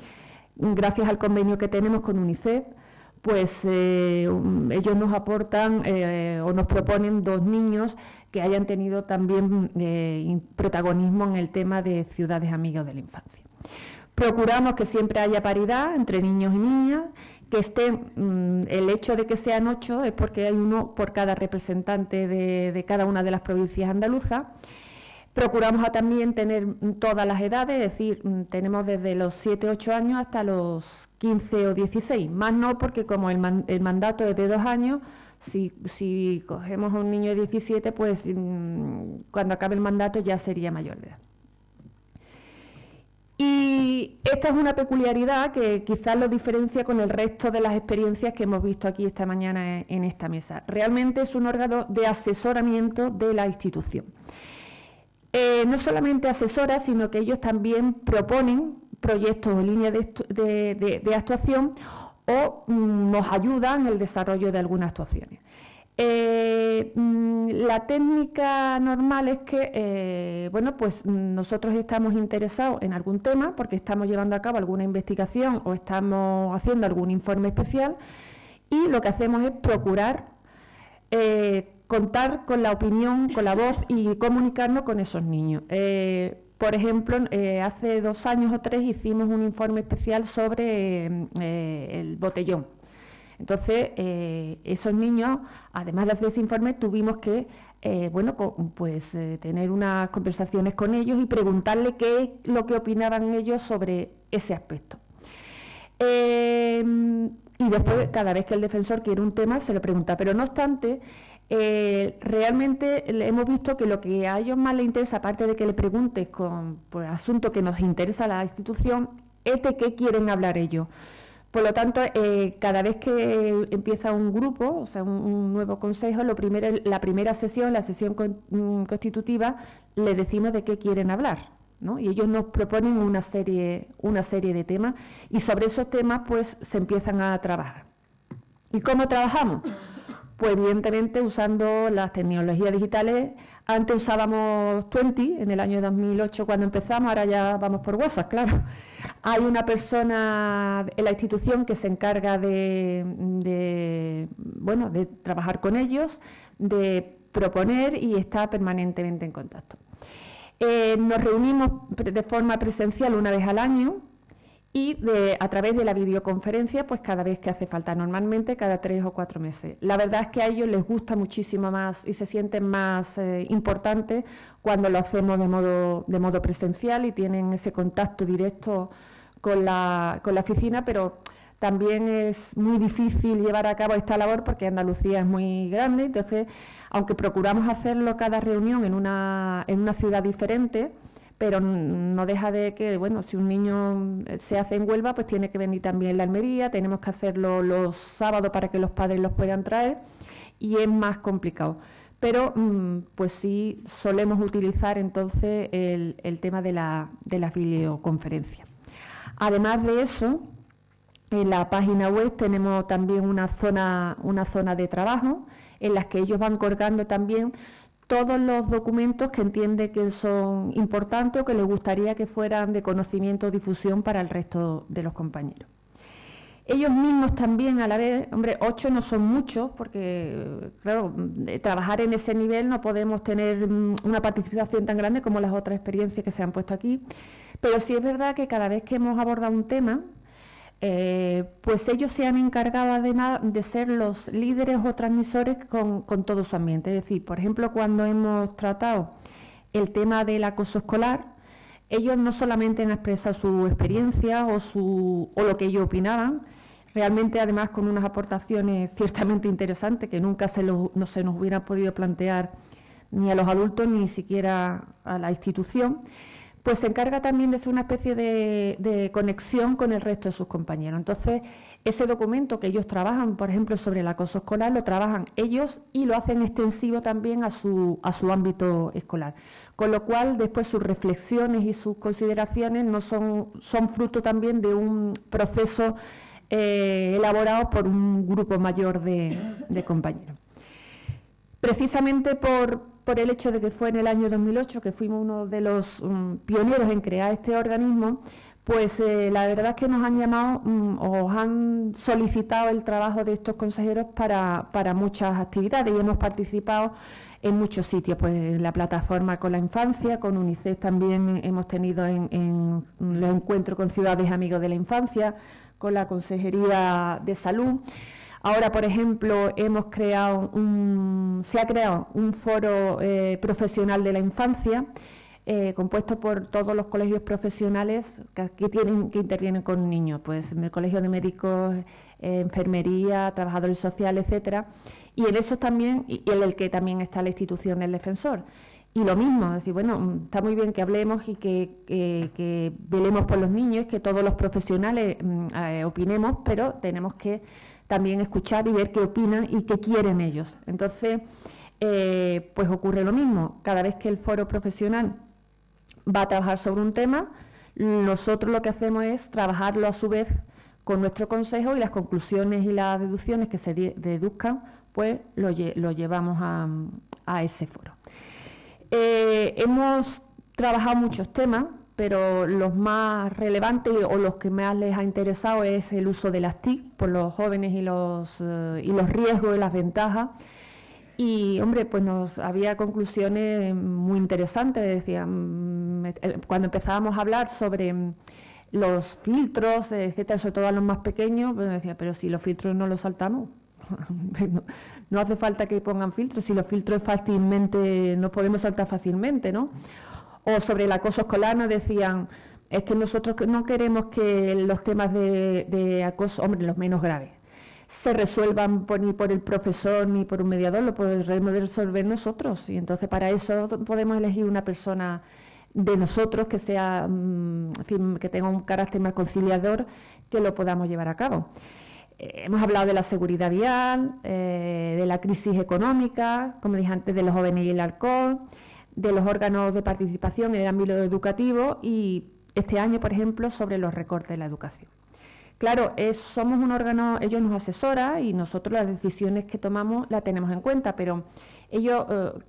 gracias al convenio que tenemos con UNICEF, pues ellos nos aportan o nos proponen 2 niños que hayan tenido también protagonismo en el tema de ciudades amigas de la infancia. Procuramos que siempre haya paridad entre niños y niñas, que estén, el hecho de que sean 8 es porque hay uno por cada representante de cada una de las provincias andaluzas. Procuramos también tener todas las edades, es decir, tenemos desde los 7, 8 años hasta los 15 o 16, más no porque como el mandato es de 2 años, si cogemos a un niño de 17, pues cuando acabe el mandato ya sería mayor de edad. Y esta es una peculiaridad que quizás lo diferencia con el resto de las experiencias que hemos visto aquí esta mañana en esta mesa. Realmente es un órgano de asesoramiento de la institución. No solamente asesora, sino que ellos también proponen proyectos o líneas de actuación o nos ayudan en el desarrollo de algunas actuaciones. La técnica normal es que, bueno, pues nosotros estamos interesados en algún tema porque estamos llevando a cabo alguna investigación o estamos haciendo algún informe especial y lo que hacemos es procurar contar con la opinión, con la voz y comunicarnos con esos niños. Por ejemplo, hace 2 años o 3 hicimos un informe especial sobre el botellón. Entonces, esos niños, además de hacer ese informe, tuvimos que bueno, pues tener unas conversaciones con ellos y preguntarle qué es lo que opinaban ellos sobre ese aspecto. Y después, cada vez que el defensor quiere un tema, se le pregunta. Pero no obstante, realmente hemos visto que lo que a ellos más les interesa, aparte de que le preguntes con asuntos que nos interesa a la institución, es de qué quieren hablar ellos. Por lo tanto, cada vez que empieza un grupo, o sea, un nuevo consejo, la primera sesión, la sesión constitutiva, le decimos de qué quieren hablar, ¿no? Y ellos nos proponen una serie de temas y sobre esos temas pues se empiezan a trabajar. ¿Y cómo trabajamos? Pues evidentemente usando las tecnologías digitales. Antes usábamos Twenty, en el año 2008 cuando empezamos, ahora ya vamos por WhatsApp, claro. Hay una persona en la institución que se encarga de trabajar con ellos, de proponer y está permanentemente en contacto. Nos reunimos de forma presencial una vez al año y a través de la videoconferencia, pues cada vez que hace falta, normalmente cada 3 o 4 meses. La verdad es que a ellos les gusta muchísimo más y se sienten más importantes cuando lo hacemos de modo presencial y tienen ese contacto directo con la oficina, pero también es muy difícil llevar a cabo esta labor porque Andalucía es muy grande, entonces, aunque procuramos hacerlo cada reunión en una ciudad diferente, pero no deja de que, bueno, si un niño se hace en Huelva, pues tiene que venir también la Almería, tenemos que hacerlo los sábados para que los padres los puedan traer y es más complicado. Pero, pues sí, solemos utilizar entonces el tema de la videoconferencia. Además de eso, en la página web tenemos también una zona de trabajo en las que ellos van colgando también todos los documentos que entiende que son importantes o que le gustaría que fueran de conocimiento o difusión para el resto de los compañeros. Ellos mismos también, a la vez, hombre, 8 no son muchos, porque, claro, trabajar en ese nivel no podemos tener una participación tan grande como las otras experiencias que se han puesto aquí, pero sí es verdad que cada vez que hemos abordado un tema, pues ellos se han encargado además de ser los líderes o transmisores con todo su ambiente. Es decir, por ejemplo, cuando hemos tratado el tema del acoso escolar, ellos no solamente han expresado su experiencia o lo que ellos opinaban, realmente además con unas aportaciones ciertamente interesantes que nunca no se nos hubiera podido plantear ni a los adultos ni siquiera a la institución, pues se encarga también de ser una especie de conexión con el resto de sus compañeros. Entonces, ese documento que ellos trabajan, por ejemplo, sobre el acoso escolar, lo trabajan ellos y lo hacen extensivo también a su ámbito escolar. Con lo cual, después sus reflexiones y sus consideraciones no son fruto también de un proceso elaborado por un grupo mayor de compañeros. Precisamente por el hecho de que fue en el año 2008 que fuimos uno de los pioneros en crear este organismo, pues la verdad es que nos han llamado o han solicitado el trabajo de estos consejeros para muchas actividades y hemos participado en muchos sitios, pues en la plataforma con la infancia, con UNICEF también hemos tenido en los encuentros con Ciudades Amigos de la Infancia, con la Consejería de Salud. Ahora, por ejemplo, se ha creado un foro profesional de la infancia, compuesto por todos los colegios profesionales que intervienen con niños, pues el Colegio de Médicos, Enfermería, Trabajadores Sociales, etcétera, y en eso también, y en el que también está la institución del defensor. Y lo mismo, es decir, bueno, está muy bien que hablemos y que velemos por los niños, que todos los profesionales opinemos, pero tenemos que también escuchar y ver qué opinan y qué quieren ellos. Entonces, pues ocurre lo mismo. Cada vez que el foro profesional va a trabajar sobre un tema, nosotros lo que hacemos es trabajarlo a su vez con nuestro consejo y las conclusiones y las deducciones que se deduzcan, pues lo llevamos a ese foro. Hemos trabajado muchos temas, pero los más relevantes o los que más les ha interesado es el uso de las TIC por los jóvenes y los riesgos y las ventajas. Y, hombre, pues había conclusiones muy interesantes. Decían, cuando empezábamos a hablar sobre los filtros, etcétera, sobre todo a los más pequeños, pues decía, pero si los filtros no los saltamos. No hace falta que pongan filtros, si los filtros no podemos saltar fácilmente, ¿no? O sobre el acoso escolar nos decían, es que nosotros no queremos que los temas de acoso, hombre, los menos graves, se resuelvan ni por el profesor ni por un mediador, lo podemos resolver nosotros. Y entonces para eso podemos elegir una persona de nosotros que sea, en fin, que tenga un carácter más conciliador, que lo podamos llevar a cabo. Hemos hablado de la seguridad vial, de la crisis económica, como dije antes, de los jóvenes y el alcohol, de los órganos de participación en el ámbito educativo y este año, por ejemplo, sobre los recortes de la educación. Claro, somos un órgano, ellos nos asesoran y nosotros las decisiones que tomamos las tenemos en cuenta, pero ellos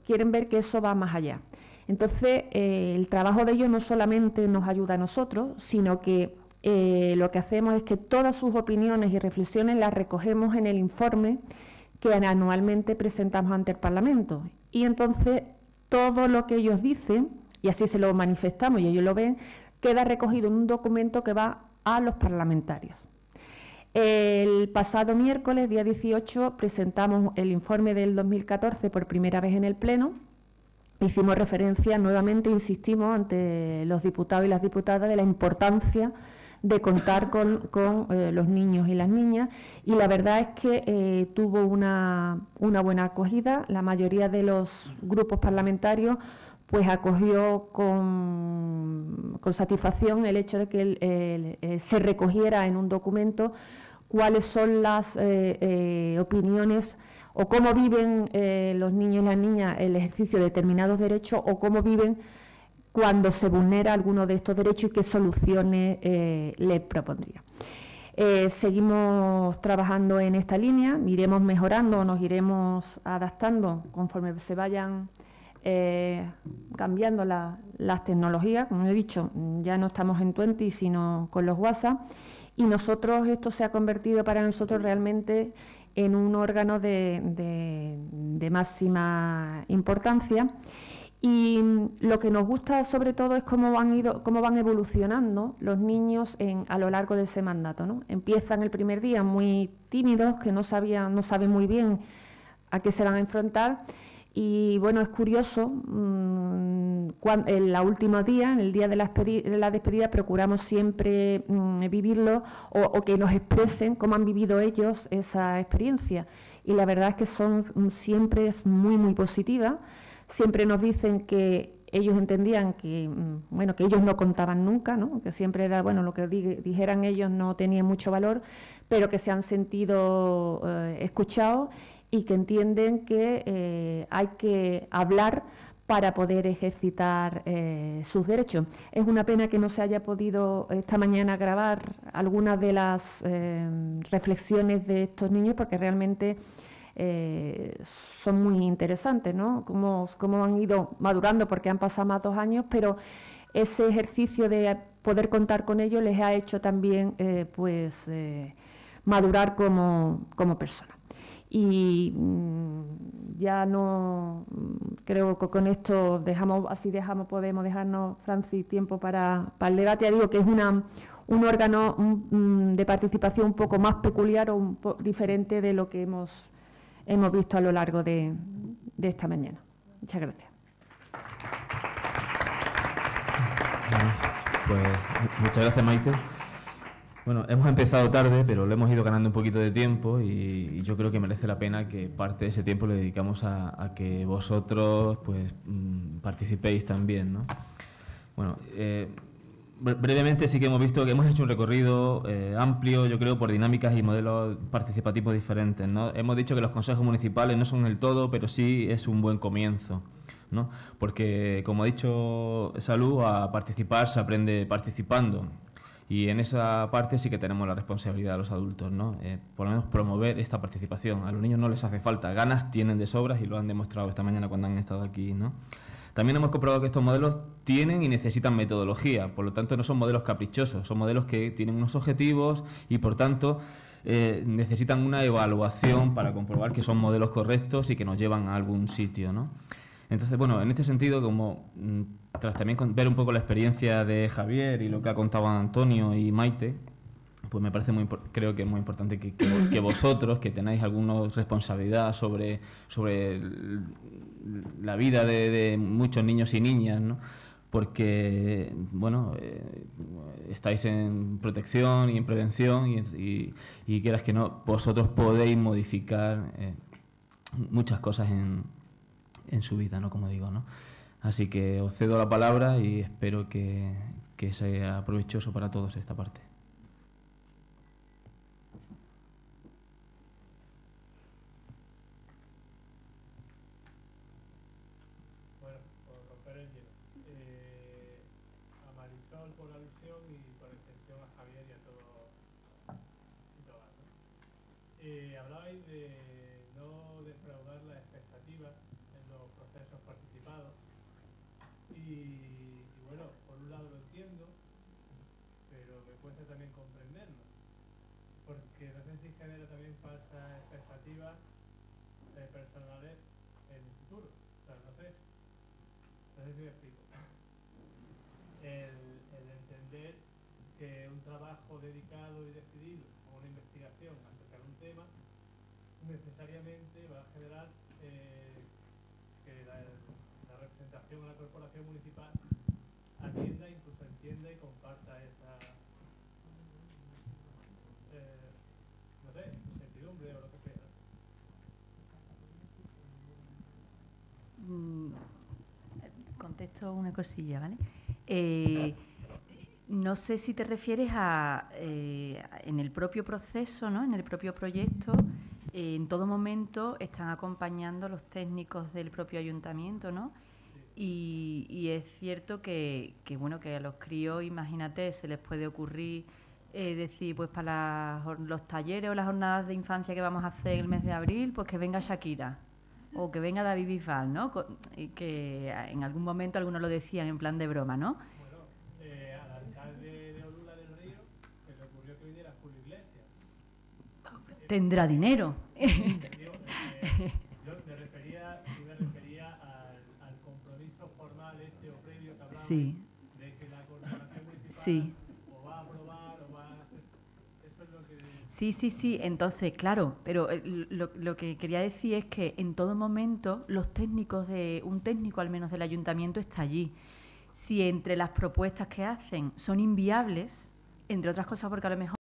quieren ver que eso va más allá. Entonces, el trabajo de ellos no solamente nos ayuda a nosotros, sino que lo que hacemos es que todas sus opiniones y reflexiones las recogemos en el informe que anualmente presentamos ante el Parlamento. Y entonces todo lo que ellos dicen, y así se lo manifestamos y ellos lo ven, queda recogido en un documento que va a los parlamentarios. El pasado miércoles, día 18, presentamos el informe del 2014 por primera vez en el Pleno. Hicimos referencia, nuevamente insistimos ante los diputados y las diputadas de la importancia de contar con los niños y las niñas, y la verdad es que tuvo una buena acogida. La mayoría de los grupos parlamentarios pues acogió con satisfacción el hecho de que se recogiera en un documento cuáles son las opiniones o cómo viven los niños y las niñas el ejercicio de determinados derechos o cómo viven cuando se vulnera alguno de estos derechos y qué soluciones le propondría. Seguimos trabajando en esta línea, iremos mejorando, nos iremos adaptando conforme se vayan cambiando las tecnologías, como he dicho, ya no estamos en 20, sino con los WhatsApp, y nosotros, esto se ha convertido para nosotros realmente en un órgano de máxima importancia. Y lo que nos gusta sobre todo es cómo van evolucionando los niños a lo largo de ese mandato, ¿no? Empiezan el primer día muy tímidos, que no saben muy bien a qué se van a enfrentar. Y bueno, es curioso, en la última día, en el día de la despedida, procuramos siempre vivirlo o que nos expresen cómo han vivido ellos esa experiencia. Y la verdad es que siempre es muy, muy positiva. Siempre nos dicen que ellos entendían que, bueno, que ellos no contaban nunca, ¿no? Que siempre era, bueno, lo que dijeran ellos no tenía mucho valor, pero que se han sentido escuchados y que entienden que hay que hablar para poder ejercitar sus derechos. Es una pena que no se haya podido esta mañana grabar algunas de las reflexiones de estos niños, porque realmente son muy interesantes, ¿no? Cómo han ido madurando, porque han pasado más de 2 años, pero ese ejercicio de poder contar con ellos les ha hecho también madurar como personas. Y ya no creo que con esto podemos dejarnos, Francis, tiempo para el debate. Ya digo que es un órgano de participación un poco más peculiar o un poco diferente de lo que hemos visto a lo largo de esta mañana. Muchas gracias. Pues muchas gracias, Maite. Bueno, hemos empezado tarde, pero le hemos ido ganando un poquito de tiempo y yo creo que merece la pena que parte de ese tiempo le dedicamos a que vosotros pues participéis también, ¿no? Bueno, brevemente sí que hemos visto que hemos hecho un recorrido amplio, yo creo, por dinámicas y modelos participativos diferentes, ¿no? Hemos dicho que los consejos municipales no son el todo, pero sí es un buen comienzo, ¿no? Porque, como ha dicho Salud, a participar se aprende participando. Y en esa parte sí que tenemos la responsabilidad de los adultos, ¿no? Por lo menos promover esta participación. A los niños no les hace falta, ganas tienen de sobras y lo han demostrado esta mañana cuando han estado aquí, ¿no? También hemos comprobado que estos modelos tienen y necesitan metodología, por lo tanto no son modelos caprichosos, son modelos que tienen unos objetivos y por tanto necesitan una evaluación para comprobar que son modelos correctos y que nos llevan a algún sitio, ¿no? Entonces, bueno, en este sentido, como tras también ver un poco la experiencia de Javier y lo que ha contado Antonio y Maite, pues me parece creo que es muy importante que vosotros, que tenéis alguna responsabilidad sobre la vida de muchos niños y niñas, ¿no? Porque, bueno, estáis en protección y en prevención y quieras que no, vosotros podéis modificar muchas cosas en su vida, ¿no? Como digo, ¿no? Así que os cedo la palabra y espero que sea provechoso para todos esta parte. Bueno, por romper el hielo. A Marisol por alusión y por extensión a Javier y a todos y todas, ¿no? Hablabais de no defraudar las expectativas en los procesos participados y bueno, por un lado lo entiendo, pero me cuesta también comprenderlo, porque no sé si genera también falsas expectativas personales en el futuro, o sea, no sé si me explico. El entender que un trabajo dedicado y decidido a una investigación acerca de un tema necesariamente va a generar que la representación a la corporación municipal atienda, incluso entienda y comparta esa no sé, incertidumbre o lo que sea. Contesto una cosilla, ¿vale? No sé si te refieres a en el propio proceso, ¿no? En el propio proyecto, en todo momento están acompañando los técnicos del propio ayuntamiento, ¿no? Y es cierto que bueno, que a los críos, imagínate, se les puede ocurrir decir, pues para los talleres o las jornadas de infancia que vamos a hacer el mes de abril, pues que venga Shakira. o que venga David Bisbal, ¿no? Y que en algún momento algunos lo decían en plan de broma, ¿no? Bueno, al alcalde de Olula del Río se le ocurrió que viniera Julio Iglesias. Tendrá dinero. Yo me refería al compromiso formal o previo que hablaba de que la corporación municipal o va a aprobar o va a hacer. Eso es lo que... Sí, entonces, claro, pero lo que quería decir es que en todo momento un técnico al menos del ayuntamiento está allí. Si entre las propuestas que hacen son inviables, entre otras cosas porque a lo mejor